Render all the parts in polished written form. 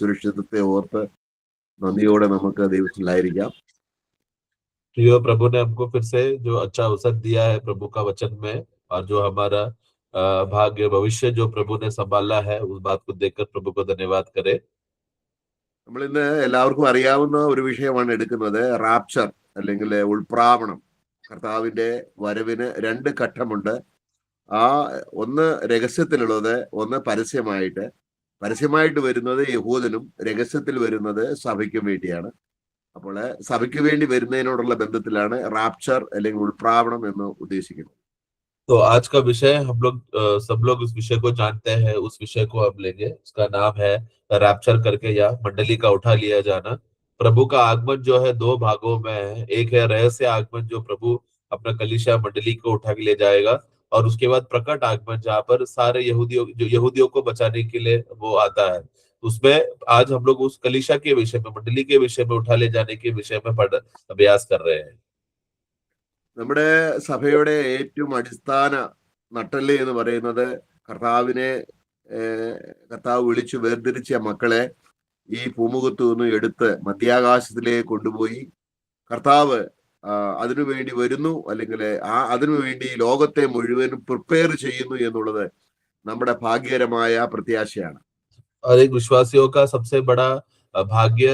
സുരക്ഷിതത്വത്തെ ഓർത്ത് നന്ദിയോടെ നമുക്ക് ദൈവത്തിലായിരിക്കാം. जो प्रभु ने हमको फिर से जो अच्छा अवसर दिया है प्रभु का वचन में, और जो हमारा भाग्य भविष्य जो प्रभु ने संभाला है, उस बात को देखकर प्रभु को धन्यवाद करें। നമ്മൾ ഇന്ന് എല്ലാവർക്കും അറിയാവുന്ന ഒരു വിഷയമാണ് എടുക്കുന്നത്, റാപ്ചർ അല്ലെങ്കിൽ ഉൾപ്രാവണം. കർത്താവിന്റെ വരവിന് 2 ഘട്ടമുണ്ട്. ആ ഒന്ന് രഹസ്യത്തിലുള്ളത്, ഒന്ന് പരസ്യമായിട്ട്. പരസ്യമായിട്ട് വരുന്നത് യഹൂദനും, രഹസ്യത്തിൽ വരുന്നത് സഭയ്ക്കും വേണ്ടിയാണ്. അപ്പോൾ സഭയ്ക്ക് വേണ്ടി വരുന്നതിനോടുള്ള ബന്ധത്തിലാണ് റാപ്ചർ അല്ലെങ്കിൽ ഉൾപ്രാവണം എന്ന് ഉദ്ദേശിക്കുന്നത്. तो आज का विषय हम लोग सब लोग उस विषय को जानते हैं, उस विषय को हम लेंगे। उसका नाम है रैप्चर करके, या मंडली का उठा लिया जाना। प्रभु का आगमन जो है 2 भागों में है। एक है रहस्य आगमन, जो प्रभु अपना कलीसिया मंडली को उठा के ले जाएगा, और उसके बाद प्रकट आगमन, जहाँ पर सारे यहूदियों को बचाने के लिए वो आता है। उसमें आज हम लोग उस कलीसिया के विषय में, मंडली के विषय में, उठा ले जाने के विषय में अभ्यास कर रहे हैं। നമ്മുടെ സഭയുടെ ഏറ്റവും അടിസ്ഥാന നട്ടെല്ല് എന്ന് പറയുന്നത് കർത്താവ് വിളിച്ചു വേർതിരിച്ച മക്കളെ ഈ ഭൂമുഖത്തു നിന്ന് എടുത്ത് മധ്യാകാശത്തിലേക്ക് കൊണ്ടുപോയി കർത്താവ് അതിനുവേണ്ടി വരുന്നു, അല്ലെങ്കിൽ അതിനുവേണ്ടി ലോകത്തെ മുഴുവൻ പ്രിപ്പയർ ചെയ്യുന്നു എന്നുള്ളത് നമ്മുടെ ഭാഗ്യകരമായ പ്രത്യാശയാണ്. और एक विश्वासियों का सबसे बड़ा भाग्य,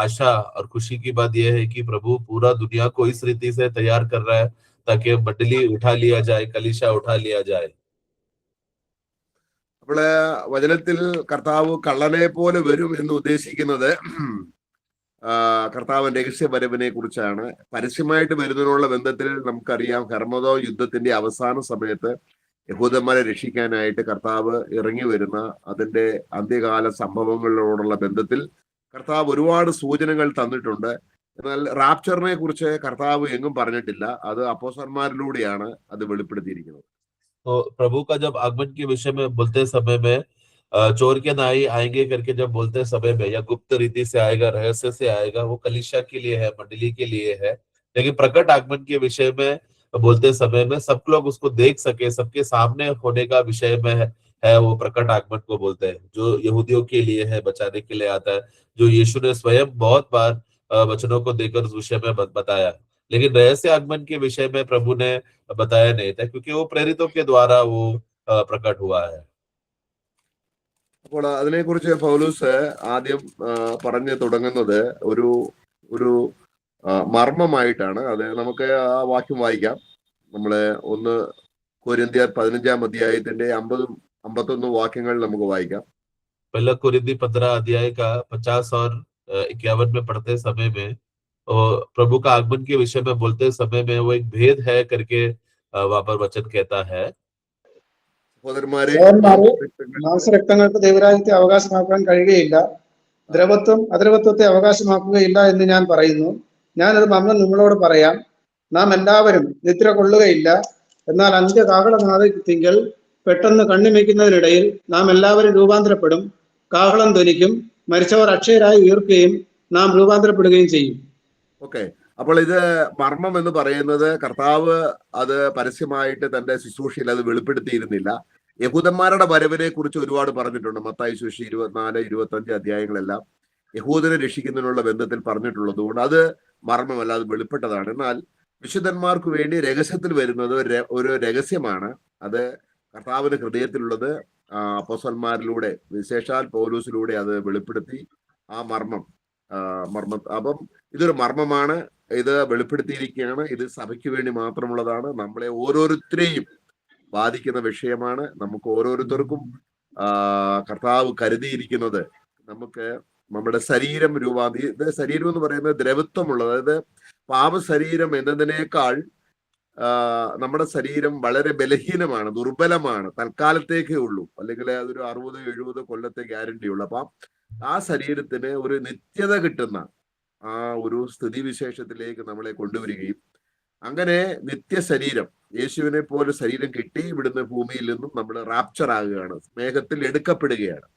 आशा और खुशी की बात यह है कि प्रभु पूरा दुनिया को इस रीति से तैयार कर रहा है ताकि मंडली उठा लिया जाए, कलीसिया उठा लिया जाए। അപ്പോൾ വചനത്തിൽ കർത്താവ് കള്ളനെ പോലെ വരും എന്ന് ഉദ്ദേശിക്കുന്നത് കർത്താവ് രഹസ്യവരവിനെ കുറിച്ചാണ്. പരസ്യമായിട്ട് വരുന്നതിനുള്ള ബന്ധത്തിൽ നമുക്കറിയാം, ഹെർമോദോ യുദ്ധത്തിന്റെ അവസാന സമയത്ത് യഹൂദന്മാരെ രക്ഷിക്കാനായിട്ട് കർത്താവ് ഇറങ്ങി വരുന്ന അതിന്റെ അന്ത്യകാല സംഭവങ്ങളോടുള്ള ബന്ധത്തിൽ കർത്താവ് ഒരുപാട് സൂചനകൾ തന്നിട്ടുണ്ട്. എന്നാൽ റാപ്ചറിനെ കുറിച്ച് കർത്താവ് എങ്ങും പറഞ്ഞിട്ടില്ല. അത് അപ്പോസ്തലന്മാരിലൂടെയാണ് അത് വെളിപ്പെടുത്തിയിരിക്കുന്നത്. तो प्रभु का जब आगमन के विषय में बोलते समय में, चोर के नाई आएंगे करके जब बोलते समय में, या गुप्त रीति से आएगा, रहस्य से आएगा, वो कलीसिया के लिए है, मंडली के लिए है। लेकिन प्रकट आगमन के विषय में बोलते समय में सब लोग उसको देख सके, सबके सामने होने का विषय में है वो प्रकट आगमन को बोलते हैं, जो यहूदियों के लिए है, बचाने के लिए आता है, जो यीशु ने स्वयं बहुत बार वचनों को देकर उस विषय में बताया। लेकिन रहस्य आगमन के विषय में प्रभु ने बताया नहीं था, क्योंकि वो प्रेरितों के द्वारा वो प्रकट हुआ है। അപ്പോൾ അതിനെക്കുറിച്ച് പൗലോസ് ആദ്യം പറഞ്ഞു തുടങ്ങുന്നത് ഒരു ഒരു മർമ്മമായിട്ടാണ്. അത് നമുക്ക് ആ വാക്യം വായിക്കാം. നമ്മള് 1 കൊരിന്ത്യർ 15-ാം അധ്യായത്തിന്റെ 50-51 വാക്യങ്ങൾ നമുക്ക് വായിക്കാം. पहला कोरिन्थी 15 अध्याय का 50 और 51 में पढ़ते समय में, प्रभु का आगमन के विषय में बोलते समय में वो एक भेद है करके वहां पर वचन कहता है। സഹോദരന്മാരെ, മാംസരക്തങ്ങൾക്ക് ദൈവരാജ്യത്തെ അവകാശമാക്കാൻ കഴിയുകയില്ല, ദ്രവത്വം അദ്രവത്വത്തെ അവകാശമാക്കുകയില്ല എന്ന് ഞാൻ പറയുന്നു. ഞാനത് മർമ്മം നിങ്ങളോട് പറയാം. നാം എല്ലാവരും നിദ്ര കൊള്ളുകയില്ല. എന്നാൽ അന്ത്യകാഹളനാദത്തിങ്കൽ പെട്ടെന്ന് കണ്ണിമയ്ക്കുന്നതിനിടയിൽ നാം എല്ലാവരും രൂപാന്തരപ്പെടും. കാഹളം ധ്വനിക്കും, മരിച്ചവർ അക്ഷയരായി ഉയർക്കുകയും നാം രൂപാന്തരപ്പെടുകയും ചെയ്യും. ഓക്കെ. അപ്പോൾ ഇത് മർമ്മം എന്ന് പറയുന്നത് കർത്താവ് അത് പരസ്യമായിട്ട് തന്റെ ശുശ്രൂഷയിൽ അത് വെളിപ്പെടുത്തിയിരുന്നില്ല. യഹൂദന്മാരുടെ വരവിനെ കുറിച്ച് ഒരുപാട് പറഞ്ഞിട്ടുണ്ട്. മത്തായി സുവിശേഷം 24, 25 അധ്യായങ്ങളെല്ലാം യഹൂദനെ രക്ഷിക്കുന്നതിനുള്ള ബന്ധത്തിൽ പറഞ്ഞിട്ടുള്ളത് കൊണ്ട് അത് മർമ്മമല്ല, അത് വെളിപ്പെട്ടതാണ്. എന്നാൽ വിശുദ്ധന്മാർക്ക് വേണ്ടി രഹസ്യത്തിൽ വരുന്നത് ഒരു രഹസ്യമാണ്. അത് കർത്താവിന്റെ ഹൃദയത്തിലുള്ളത് അപ്പോസ്തലന്മാരിലൂടെ, വിശേഷാൽ പൗലോസിലൂടെ അത് വെളിപ്പെടുത്തി ആ മർമ്മം. അപ്പം ഇതൊരു മർമ്മമാണ്, ഇത് വെളിപ്പെടുത്തിയിരിക്കുകയാണ്. ഇത് സഭയ്ക്ക് വേണ്ടി മാത്രമുള്ളതാണ്. നമ്മളെ ഓരോരുത്തരെയും ബാധിക്കുന്ന വിഷയമാണ്. നമുക്ക് ഓരോരുത്തർക്കും കർത്താവ് കരുതിയിരിക്കുന്നത് നമുക്ക് നമ്മുടെ ശരീരം ഇത് ശരീരം എന്ന് പറയുന്നത് ദ്രവത്വമുള്ളത്, അതായത് പാപശരീരം എന്നതിനേക്കാൾ നമ്മുടെ ശരീരം വളരെ ബലഹീനമാണ്, ദുർബലമാണ്, തൽക്കാലത്തേക്കേ ഉള്ളൂ, അല്ലെങ്കിൽ അതൊരു 60-70 കൊല്ലത്തെ ഗ്യാരണ്ടി ഉള്ളു. അപ്പം ആ ശരീരത്തിന് ഒരു നിത്യത കിട്ടുന്ന ആ ഒരു സ്ഥിതിവിശേഷത്തിലേക്ക് നമ്മളെ കൊണ്ടുവരികയും അങ്ങനെ നിത്യശരീരം, യേശുവിനെ പോലെ ശരീരം കിട്ടി ഇവിടുന്ന് ഭൂമിയിൽ നിന്നും നമ്മൾ റാപ്ചർ ആകുകയാണ്, മേഘത്തിൽ എടുക്കപ്പെടുകയാണ്.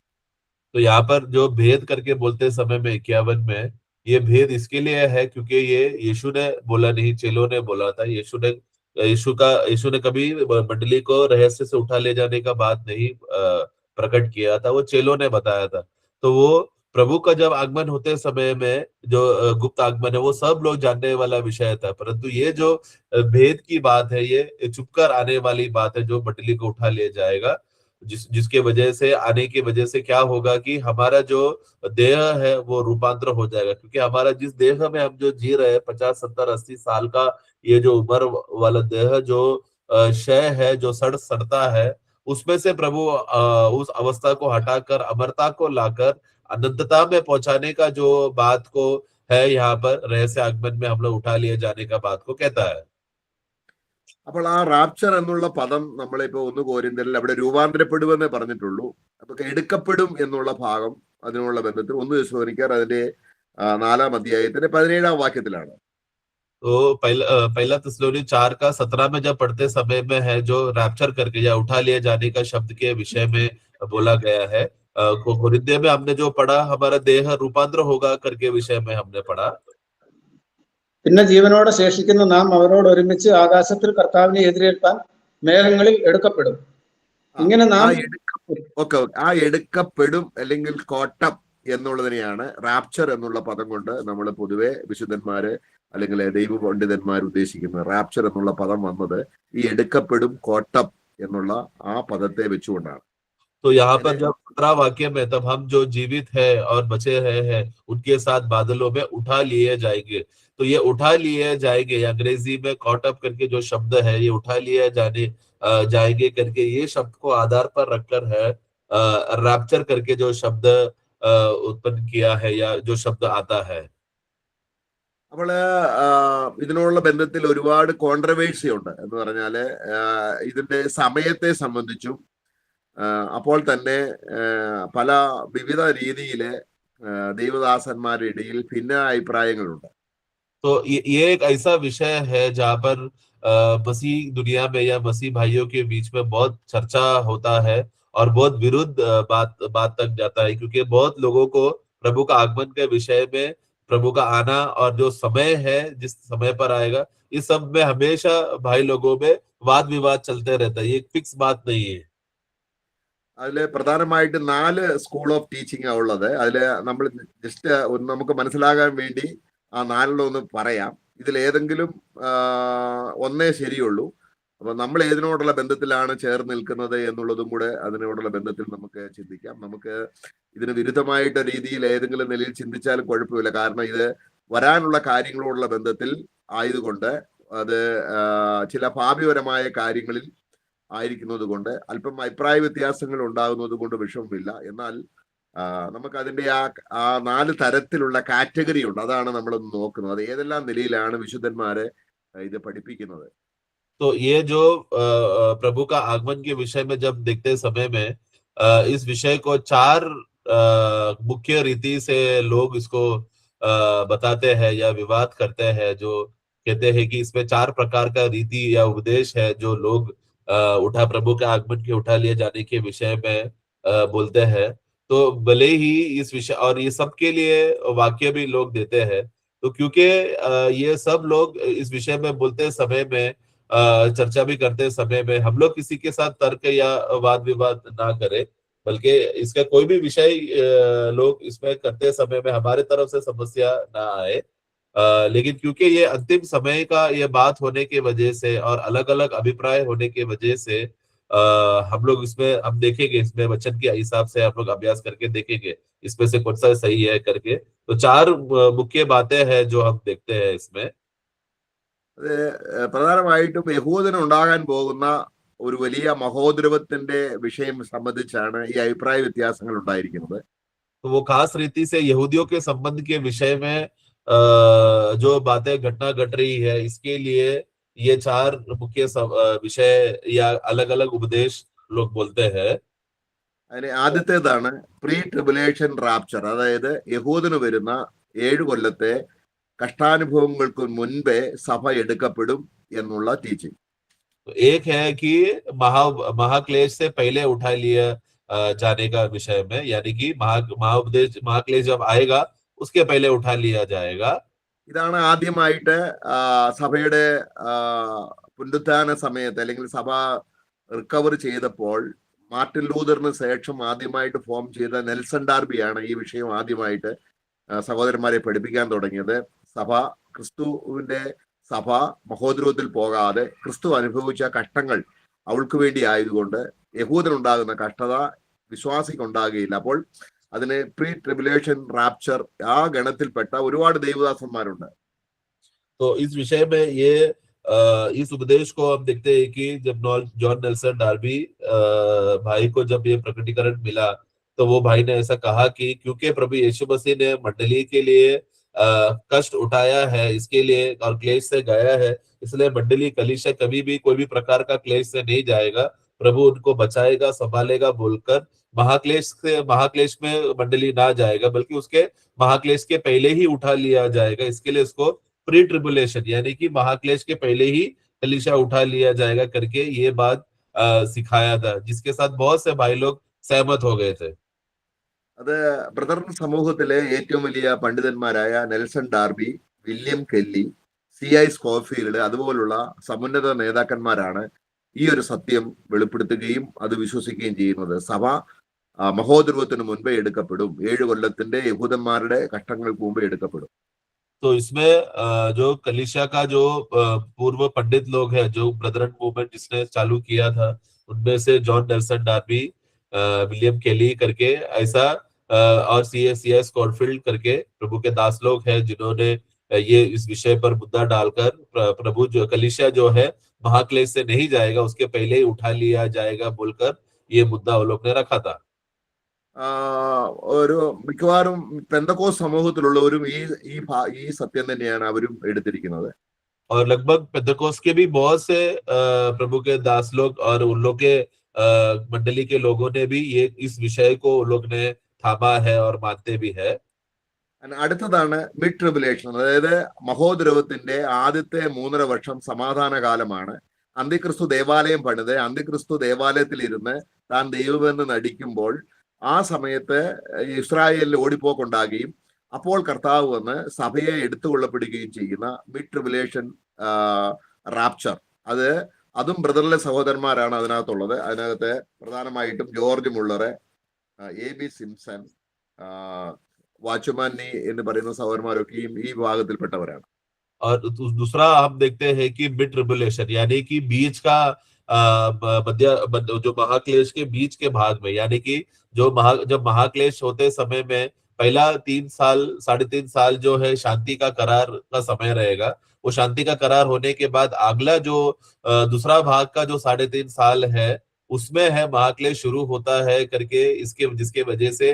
तो यहाँ पर जो भेद करके बोलते समय में 51 में, ये भेद इसके लिए है क्योंकि ये यीशु ने बोला नहीं, चेलों ने बोला था। यीशु ने कभी मंडली को रहस्य से उठा ले जाने का बात नहीं प्रकट किया था, वो चेलों ने बताया था। तो वो प्रभु का जब आगमन होते समय में जो गुप्त आगमन है वो सब लोग जानने वाला विषय था, परंतु ये जो भेद की बात है, ये छुपकर आने वाली बात है जो मंडली को उठा लिया जाएगा, जिसके वजह से आने की वजह से क्या होगा कि हमारा जो देह है वो रूपांतर हो जाएगा, क्योंकि हमारा जिस देह में हम जो जी रहे हैं 50 70 80 साल का ये जो उम्र वाला देह जो क्षय है, जो सड़ता है, उसमें से प्रभु उस अवस्था को हटाकर अमरता को लाकर अनंतता में पहुंचाने का जो बात को है, यहाँ पर रहस्य आगमन में हम लोग उठा लिए जाने का बात को कहता है। അപ്പോൾ ആ റാപ്ചർ എന്നുള്ള പദം നമ്മളിപ്പോ 1 കോരിന്ത്യരിൽ അവിടെ രൂപാന്തരപ്പെടുമെന്നേ പറഞ്ഞിട്ടുള്ളൂ. അപ്പൊ എടുക്കപ്പെടും എന്നുള്ള ഭാഗം അതിനുള്ള ബന്ധത്തിൽ 1 തെസ്സലോനിക്കർ അതിന്റെ 4-ാം അധ്യായത്തിന്റെ 17-ാം വാക്യത്തിലാണ്. तो पहला थिस्सलुनी 4 का 17 में जब पढ़ते समय में है जो रैप्चर करके या उठा लिए जाने का शब्द के विषय में बोला गया है। कोरिन्थियों में हमने जो पढ़ा हमारा देह रूपांतर होगा करके विषय में हमने पढ़ा। പിന്നെ ജീവനോടെ ശേഷിക്കുന്ന നാം അവരോട് ഒരുമിച്ച് ആകാശത്തിൽ കർത്താവിനെ എതിരേൽപ്പാൻ മേഘങ്ങളിൽ എടുക്കപ്പെടും. ഇങ്ങനെ നാം ആ എടുക്കപ്പെടും അല്ലെങ്കിൽ കോട്ടം എന്നുള്ളതിനെയാണ് റാപ്ചർ എന്നുള്ള പദം കൊണ്ട് നമ്മൾ പൊതുവെ വിശുദ്ധന്മാര് അല്ലെങ്കിൽ ദൈവ പണ്ഡിതന്മാർ ഉദ്ദേശിക്കുന്നത്. റാപ്ചർ എന്നുള്ള പദം വന്നത് ഈ എടുക്കപ്പെടും കോട്ടം എന്നുള്ള ആ പദത്തെ വെച്ചുകൊണ്ടാണ്. तो यहाँ पर जब 17 वाक्य में तब हम जो जीवित है और बचे हैं उनके साथ बादलों में उठा लिए जाएंगे, तो ये उठा लिए जाएंगे अंग्रेजी में कॉट अप करके जो शब्द है ये उठा लिए जाएंगे करके ये शब्द को आधार पर रखकर है रैप्चर करके जो शब्द उत्पन्न किया है या जो शब्द आता है. അപ്പോൾ ഇതിനോടുള്ള ബന്ധത്തിൽ ഒരുപാട് കോൺട്രവേഴ്സി ഉണ്ട്. എന്ന് പറഞ്ഞാല് ഇതിന്റെ സമയത്തെ സംബന്ധിച്ചും അപ്പോൾ തന്നെ പല വിവിധ രീതിയിലെ ദൈവദാസന്മാരുടെ ഇടയിൽ ഭിന്ന അഭിപ്രായങ്ങളുണ്ട്. तो ये एक ऐसा विषय है जहाँ पर मसीह दुनिया में या मसीह भाइयों के बीच में बहुत चर्चा होता है और बहुत विरुद्ध बात तक जाता है, क्योंकि बहुत लोगों को प्रभु का आगमन के विषय में प्रभु का आना और जो समय है जिस समय पर आएगा, इस सब में हमेशा भाई लोगों में वाद विवाद चलते रहता है, ये एक फिक्स बात नहीं है. അതില് പ്രധാനമായിട്ട് 4 സ്കൂൾ ഓഫ് ടീച്ചിങ് ഉള്ളത്. അതില് നമ്മൾ ജസ്റ്റ് നമുക്ക് മനസ്സിലാകാൻ വേണ്ടി ആ 4 പറയാം. ഇതിൽ ഏതെങ്കിലും ഒന്നേ ശരിയുള്ളൂ. അപ്പൊ നമ്മൾ ഏതിനോടുള്ള ബന്ധത്തിലാണ് ചേർന്ന് നിൽക്കുന്നത് എന്നുള്ളതും കൂടെ അതിനോടുള്ള ബന്ധത്തിൽ നമുക്ക് ചിന്തിക്കാം. നമുക്ക് ഇതിന് വിരുദ്ധമായിട്ട് രീതിയിൽ ഏതെങ്കിലും നിലയിൽ ചിന്തിച്ചാലും കുഴപ്പമില്ല. കാരണം ഇത് വരാനുള്ള കാര്യങ്ങളോടുള്ള ബന്ധത്തിൽ ആയതുകൊണ്ട് അത് ചില ഭാവിപരമായ കാര്യങ്ങളിൽ ആയിരിക്കുന്നത് കൊണ്ട് അല്പം അഭിപ്രായ വ്യത്യാസങ്ങൾ ഉണ്ടാകുന്നത് കൊണ്ട് വിഷമമില്ല. എന്നാൽ നമുക്ക് അതിന്റെ ആ 4 തരത്തിലുള്ള കാറ്റഗറി ഉണ്ട്. അതാണ് നമ്മളൊന്ന് നോക്കുന്നത്. അത് ഏതെല്ലാം നിലയിലാണ് വിശുദ്ധന്മാരെ ഇത് പഠിപ്പിക്കുന്നത്. तो ये जो प्रभु का आगमन के विषय में जब देखते समय में इस विषय को 4 मुख्य रीति से लोग इसको बताते हैं या विवाद करते हैं, जो कहते हैं कि इसमें 4 प्रकार का रीति या उपदेश है जो लोग उठा प्रभु के आगमन के उठा लिए जाने के विषय में बोलते हैं. तो भले ही इस विषय और ये सब के लिए वाक्य भी लोग देते हैं, तो क्योंकि ये सब लोग इस विषय में बोलते समय में चर्चा भी करते समय में हम लोग किसी के साथ तर्क या वाद विवाद ना करें, बल्कि इसका कोई भी विषय लोग इसमें करते समय में हमारे तरफ से समस्या ना आए. लेकिन क्योंकि ये अंतिम समय का ये बात होने की वजह से और अलग अलग अभिप्राय होने की वजह से हम लोग इसमें हम देखेंगे, इसमें वचन के हिसाब से हम लोग अभ्यास करके देखेंगे इसमें से कौन सा सही है करके. तो 4 मुख्य बातें हैं जो हम देखते हैं इसमें. അത് പ്രധാനമായിട്ടും യഹൂദന് ഉണ്ടാകാൻ പോകുന്ന ഒരു വലിയ മഹോദ്രവത്തിന്റെ വിഷയം സംബന്ധിച്ചാണ് ഈ അഭിപ്രായ വ്യത്യാസങ്ങൾ ഉണ്ടായിരിക്കുന്നത്. तो वो खास रीति से यहूदियों के संबंध के विषय में जो बातें घटना घट रही है, इसके लिए ये 4 मुख्य विषय या अलग अलग उपदेश लोग बोलते हैं. അതിന് ആദ്യത്തേതാണ് പ്രീ ട്രിബുലേഷൻ റാപ്ചർ. അതായത് യഹൂദന് വരുന്ന 7 കൊല്ലത്തെ കഷ്ടാനുഭവങ്ങൾക്ക് മുൻപേ സഭ എടുക്കപ്പെടും എന്നുള്ള ടീച്ചിങ്. तो एक है कि महाक्लेश से पहले उठा लिया जाने का विषय में, यानी कि महाक्लेश जब आएगा उसके पहले उठा लिया जाएगा. ഇതാണ് ആദ്യമായിട്ട് സഭയുടെ പുനരുത്ഥാന സമയത്ത് അല്ലെങ്കിൽ സഭ റിക്കവർ ചെയ്തപ്പോൾ മാർട്ടിൻ ലൂതറിന് ശേഷം ആദ്യമായിട്ട് ഫോം ചെയ്ത നെൽസൺ ഡാർബിയാണ് ഈ വിഷയം ആദ്യമായിട്ട് സഹോദരന്മാരെ പഠിപ്പിക്കാൻ തുടങ്ങിയത്. ക്രിസ്തുവിന്റെ സഭ മഹോദരത്തിൽ പോകാതെ ക്രിസ്തു അനുഭവിച്ച കഷ്ടങ്ങൾ അവൾക്ക് വേണ്ടി ആയതുകൊണ്ട് യഹൂദനുണ്ടാകുന്ന കഷ്ടത വിശ്വാസിക്കുണ്ടാകുകയില്ല. അപ്പോൾ അതിന് പ്രീ ട്രിബുലേഷൻ റാപ്ചർ ആ ഗണത്തിൽപ്പെട്ട ഒരുപാട് ദൈവദാസന്മാരുണ്ട്. तो इस विषय में ये इस उपदेश को हम देखते हैं कि जब जॉन नेल्सन डार्बी भाई को जब ये प्रकटीकरण मिला तो वो भाई ने ऐसा कहा कि क्योंकि प्रभु यीशु मसीह ने मंडली के लिए कष्ट उठाया है, इसके लिए और क्लेश से गया है, इसलिए मंडली कलीसिया कभी भी कोई भी प्रकार का क्लेश से नहीं जाएगा, प्रभु उनको बचाएगा संभालेगा बोलकर महाक्लेश में मंडली ना जाएगा, बल्कि उसके महाक्लेश के पहले ही उठा लिया जाएगा। इसके लिए उसको प्री ट्रिबुलेशन यानी कि महाक्लेश के पहले ही कलीसिया उठा लिया जाएगा करके ये बात सिखाया था, जिसके साथ बहुत से भाई लोग सहमत हो गए थे। അത് ബ്രദർ സമൂഹത്തിലെ ഏറ്റവും വലിയ പണ്ഡിതന്മാരായ Nelson Darby, William Kelly, CI Scofield അതുപോലുള്ള സമുന്നത നേതാക്കന്മാരാണ് ഈ ഒരു സത്യം വെളിപ്പെടുത്തുകയും അത് വിശ്വസിക്കുകയും ചെയ്യുന്നത്. സഭ മഹോദരവത്തിന് മുൻപേ എടുക്കപ്പെടും, 7 കൊല്ലത്തിന്റെ യഹൂദന്മാരുടെ കഷ്ടങ്ങൾക്ക് മുമ്പേ എടുക്കപ്പെടും. तो इसमें जो कलीसिया का जो पूर्व पंडित लोग हैं, जो ब्रदरन मूवमेंट जिसने चालू किया था, उनमें से जॉन नेल्सन डार्बी, विलियम केली करके ऐसा और CI स्कॉटफील्ड करके प्रभु के दास लोग हैं जिन्होंने ये इस विषय पर मुद्दा डालकर प्रभु जो कलीसिया जो है महाक्लेश से नहीं जाएगा, उसके पहले ही उठा लिया जाएगा बोलकर ये मुद्दा वो लोग ने रखा था। ഒരു മിക്കവാറും പെന്തക്കോസ് സമൂഹത്തിലുള്ളവരും ഈ സത്യം തന്നെയാണ് അവരും എടുത്തിരിക്കുന്നത്. और लगभग पेंतकोस के भी बहुत से प्रभु के दास लोग और उन लोग के मंडली के लोगों ने भी ये इस विषय को उन लोग ने थामा है और मानते भी है। അടുത്തതാണ് മിഡ് ട്രിബുലേഷൻ, അതായത് മഹോദ്രവത്തിന്റെ ആദ്യത്തെ 3.5 വർഷം സമാധാന കാലമാണ്. അന്തിക്രിസ്തു ദേവാലയം പണിത് അന്തിക്രിസ്തു ദേവാലയത്തിൽ ഇരുന്ന് താൻ ദൈവമെന്ന് നടിക്കുമ്പോൾ ആ സമയത്ത് ഇസ്രായേലിൽ ഓടിപ്പോക്കുണ്ടാകുകയും അപ്പോൾ കർത്താവ് വന്ന് സഭയെ എടുത്തുകൊള്ളപ്പെടുകയും ചെയ്യുന്ന മിഡ് ട്രിബുലേഷൻ റാപ്ചർ. അതും ബ്രദറിലെ സഹോദരന്മാരാണ് അതിനകത്തുള്ളത്. അതിനകത്ത് പ്രധാനമായിട്ടും ജോർജ് മുള്ളറെ, AB സിംസൺ, വാച്ച്മാൻ എന്ന് പറയുന്ന സഹോദരന്മാരൊക്കെയും ഈ വിഭാഗത്തിൽപ്പെട്ടവരാണ്. और दूसरा हम देखते हैं कि मिड ट्रिबुलेशन यानी कि बीच का जो महाक्लेश के बीच के भाग में, यानी कि जब महाक्लेश होते समय में पहला 3.5 साल जो है शांति का करार का समय रहेगा। वो शांति का करार होने के बाद अगला जो दूसरा भाग का जो 3.5 साल है उसमें है महाक्लेश शुरू होता है करके, जिसके वजह से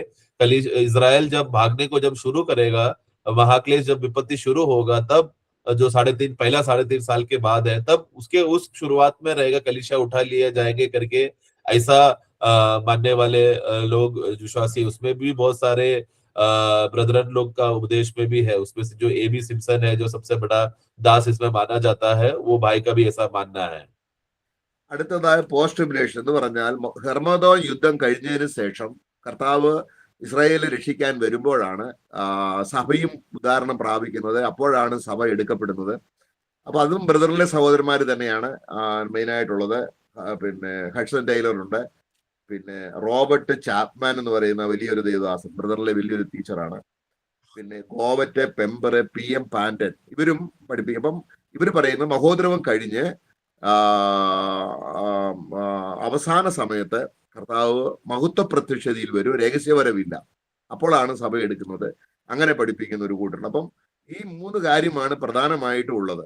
इजराइल जब भागने को जब शुरू करेगा, महाक्लेश जब विपत्ति शुरू होगा, तब जो 3.5 साल के बाद है, तब उस शुरुआत में रहेगा कलीसिया उठा लिए जाएंगे करके ऐसा मानने वाले लोग विश्वासी, उसमें भी बहुत सारे ब्रदरन लोग का उपदेश में भी है। उसमें से जो AB सिम्पसन है, जो सबसे बड़ा दास इसमें माना जाता है, वो भाई का भी ऐसा मानना है। അടുത്തതായ പോസ്റ്റ് ട്രിബുലേഷൻ എന്ന് പറഞ്ഞാൽ ഹെർമോദോൻ യുദ്ധം കഴിഞ്ഞതിന് ശേഷം കർത്താവ് ഇസ്രായേലിനെ രക്ഷിക്കാൻ വരുമ്പോഴാണ് സഭയും ഉദാഹരണം പ്രാപിക്കുന്നത്. അപ്പോഴാണ് സഭ എടുക്കപ്പെടുന്നത്. അപ്പൊ അതും ബ്രദറിലെ സഹോദരന്മാർ തന്നെയാണ് മെയിനായിട്ടുള്ളത്. പിന്നെ ഹഡ്സൺ ടൈലർ ഉണ്ട്, പിന്നെ റോബർട്ട് ചാപ്മാൻ എന്ന് പറയുന്ന വലിയൊരു ദേവദാസൻ, ബ്രദറിലെ വലിയൊരു ടീച്ചറാണ്. പിന്നെ കോവറ്റ്, പെമ്പർ, PM പാൻഡൻ, ഇവരും പഠിപ്പിക്കും. അപ്പം ഇവർ പറയുന്ന മഹോദ്രവം കഴിഞ്ഞ് അവസാന സമയത്ത് കർത്താവ് മഹത്വ പ്രത്യക്ഷതയിൽ വരും, രഹസ്യവരവില്ല, അപ്പോഴാണ് സഭ എടുക്കുന്നത്. അങ്ങനെ പഠിപ്പിക്കുന്ന ഒരു കൂട്ടരുണ്ട്. അപ്പം ഈ 3 കാര്യമാണ് പ്രധാനമായിട്ടും ഉള്ളത്.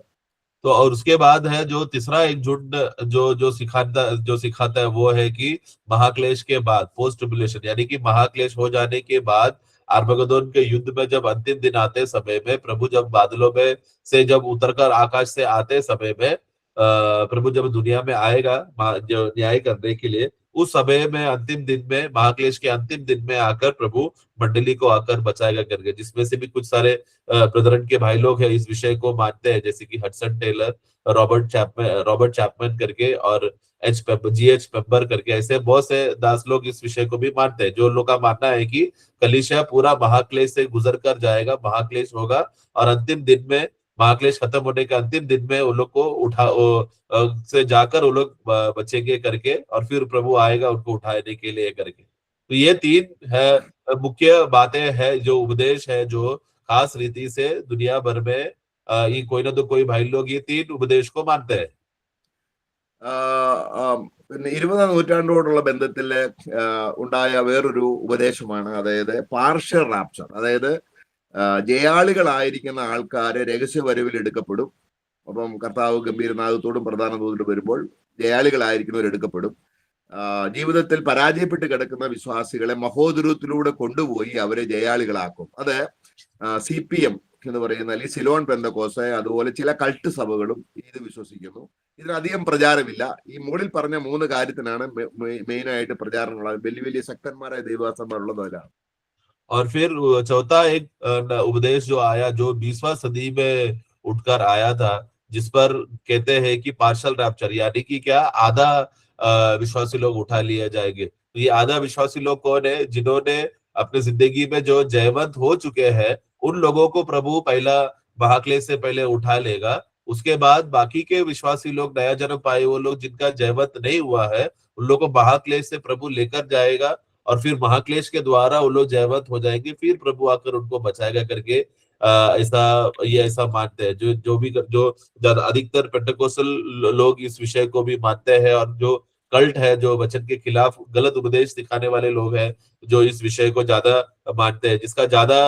तो और उसके बाद है जो तीसरा एक झुंड जो सिखाता है वो है कि महाक्लेश के बाद पोस्ट ट्रिबुलेशन, यानी कि महाक्लेश हो जाने के बाद आर्मगदोन के युद्ध में जब अंतिम दिन आते समय में, प्रभु जब बादलों में से जब उतरकर आकाश से आते समय में, प्रभु जब दुनिया में आएगा जो न्याय करने के लिए, उस समय में अंतिम दिन में, महाक्लेश के अंतिम दिन में आकर प्रभु मंडली को आकर बचाएगा करके, जिसमें से भी कुछ सारे ब्रदरन के भाई लोग हैं इस विषय को मानते हैं, जैसे कि हडसन टेलर, रॉबर्ट चैपमैन करके और GH पेम्बर करके, ऐसे बहुत से दास लोग इस विषय को भी मानते हैं। जो लोग का मानना है कि कलीसिया पूरा महाक्लेश से गुजर कर जाएगा, महाक्लेश होगा और अंतिम दिन में महाक्लेश खत्म होने के अंतिम दिन में वो लोग को से जाकर वो लोग बचेंगे करके, और फिर प्रभु आएगा उनको उठाने के लिए करके। तो ये 3 है मुख्य बातें हैं, जो उपदेश है, जो खास रीति से दुनिया भर में ये कोई ना तो कोई भाई लोग ये 3 उपदेश को मानते हैं। പിന്നെ 20ാം നൂറ്റാണ്ടോടുള്ള ബന്ധത്തിൽ ഉണ്ടായ വേറൊരു ഉപദേശമാണ്, അതായത് പാർഷ്യൽ റാപ്ചർ. അതായത് ജയാളികളായിരിക്കുന്ന ആൾക്കാര് രഹസ്യവരവിൽ എടുക്കപ്പെടും. അപ്പം കർത്താവ് ഗംഭീരനാഥത്തോടും പ്രധാന ദൂതനും വരുമ്പോൾ ജയാളികളായിരിക്കുന്നവർ എടുക്കപ്പെടും. ജീവിതത്തിൽ പരാജയപ്പെട്ട് കിടക്കുന്ന വിശ്വാസികളെ മഹോദരത്തിലൂടെ കൊണ്ടുപോയി അവരെ ജയാളികളാക്കും. അത് CPM എന്ന് പറയുന്ന, അല്ലെങ്കിൽ സിലോൺ പെന്തക്കോസ്, അതുപോലെ ചില കൾട്ട് സഭകളും ഇത് വിശ്വസിക്കുന്നു. ഇതിനധികം പ്രചാരമില്ല. ഈ മുകളിൽ പറഞ്ഞ 3 കാര്യത്തിനാണ് മെയിൻ ആയിട്ട് പ്രചാരണമുള്ളത്. വലിയ വലിയ ശക്തന്മാരായ ദൈവദാസന്മാരുള്ളവരാണ്. और फिर चौथा एक उपदेश जो आया, जो 20वां सदी में उठकर आया था, जिस पर कहते हैं कि पार्शल रैप्चर, यानी कि क्या आधा विश्वासी लोग उठा लिए जाएंगे। तो ये आधा विश्वासी लोग कौन है? जिन्होंने अपनी जिंदगी में जो जयवंत हो चुके हैं, उन लोगों को प्रभु पहला महाक्लेश से पहले उठा लेगा। उसके बाद बाकी के विश्वासी लोग, नया जन्म पाए वो लोग जिनका जयवंत नहीं हुआ है, उन लोगों को महाक्लेश से प्रभु लेकर जाएगा, और फिर महाक्लेश के द्वारा वो लोग जयवंत हो जाएंगे, फिर प्रभु आकर उनको बचाएगा करके ऐसा मानते हैं। जो भी जो अधिकतर पेंटेकोस्टल लोग इस विषय को भी मानते हैं, और जो कल्ट है, जो वचन के खिलाफ गलत उपदेश दिखाने वाले लोग हैं, जो इस विषय को ज्यादा मानते हैं, जिसका ज्यादा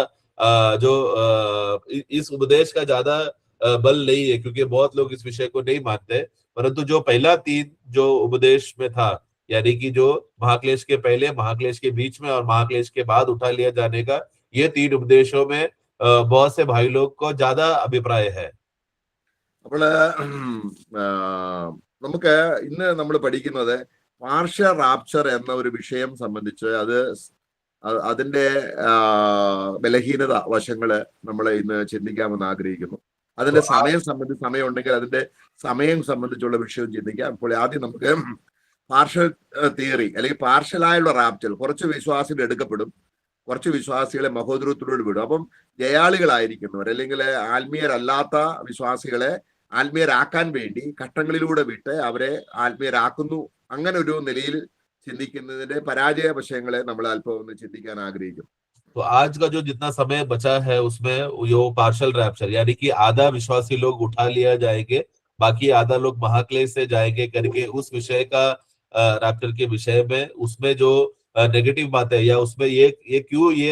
इस उपदेश का ज्यादा बल नहीं है, क्योंकि बहुत लोग इस विषय को नहीं मानते। परंतु जो पहला 3 जो उपदेश में था, यानी कि जो महाक्लेश के पहले, महाक्लेश के बीच में और महाक्लेश के बाद उठा लिया जाने का, ये 3 उपदेशों में बहुत से भाई लोग को ज्यादा अभिप्राय है। അപ്പോൾ നമുക്ക് ഇന്ന് നമ്മൾ പഠിക്കുന്നത് പാർഷ്യൽ റാപ്ചർ എന്ന ഒരു വിഷയം സംബന്ധിച്ച് അതിന്റെ ബലഹീനത വശങ്ങള് നമ്മൾ ഇന്ന് ചിന്തിക്കാമെന്ന് ആഗ്രഹിക്കുന്നു. അതിന്റെ സമയം ഉണ്ടെങ്കിൽ അതിന്റെ സമയം സംബന്ധിച്ചുള്ള വിഷയം ചിന്തിക്കാം. അപ്പോൾ ആദ്യം നമുക്ക് പാർഷ്യൽ തിയറി, അല്ലെങ്കിൽ പാർഷ്യലായുള്ള റാപ്ചർ, കുറച്ച് വിശ്വാസികൾ എടുക്കപ്പെടും, കുറച്ച് വിശ്വാസികളെ മഹോദരത്തിലൂടെ വിടും. അപ്പം ജയാളികളായിരിക്കുന്നവർ, അല്ലെങ്കിൽ ആത്മീയരല്ലാത്ത വിശ്വാസികളെ ആത്മീയരാക്കാൻ വേണ്ടി ഘട്ടങ്ങളിലൂടെ വിട്ട് അവരെ ആത്മീയരാക്കുന്നു. അങ്ങനെ ഒരു നിലയിൽ ചിന്തിക്കുന്നതിന്റെ പരാജയ വശങ്ങളെ നമ്മൾ അല്പം ഒന്ന് ചിന്തിക്കാൻ ആഗ്രഹിക്കും. तो आज का जो जितना समय बचा है उसमें यो पार्शल रैप्चर, यानी कि आधा विश्वासी लोग उठा लिया जाएंगे, बाकी आधा लोग महाक्लेश से जाएंगे करके, उस विषय का रैप्चर के विषय में, उसमें जो नेगेटिव बात है, या उसमें ये क्यों ये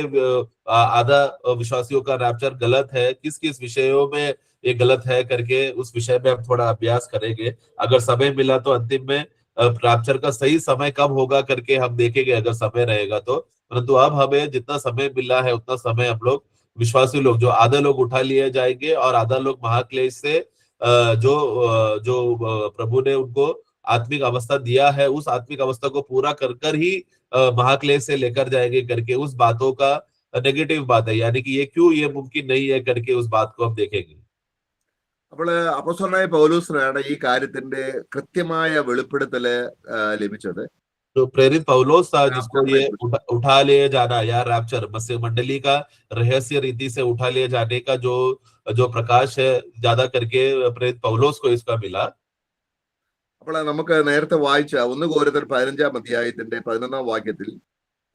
आधा विश्वासियों का रैप्चर गलत है, किस किस विषयों में ये गलत है करके, उस विषय में हम थोड़ा अभ्यास करेंगे। अगर समय मिला तो अंतिम में रैप्चर का सही समय कब होगा करके हम देखेंगे, अगर समय रहेगा तो। परंतु अब हमें जितना समय मिला है उतना समय हम लोग विश्वासी लोग, जो आधा लोग उठा लिए जाएंगे और आधा लोग महाक्लेश से जो प्रभु ने उनको आत्मिक अवस्था दिया है, उस आत्मिक अवस्था को पूरा कर कर ही महाक्लेश से लेकर जाएंगे करके, उस बातों का नेगेटिव बात है, यानी कि ये क्यों ये मुमकिन नहीं है करके उस बात को हम देखेंगे। അപ്പോൾ അപ്പോസ്തലനായ പൗലോസിനാണ് ഈ കാര്യത്തിന്റെ കൃത്യമായ വെളിപ്പെടുത്തല് ലഭിച്ചത്. तो प्रेरित पौलुस था जिसको ये उठा ले जाना या रैप्चर, मसीह मंडली का रहस्य रीति से उठा ले जाने का जो प्रकाश है, ज्यादा करके प्रेरित पौलुस को इसका मिला। അപ്പോൾ നമുക്ക് നേരത്തെ വായിച്ച 1 കൊരിന്ത്യർ 15-ാം അധ്യായത്തിന്റെ 11-ാം വാക്യത്തിൽ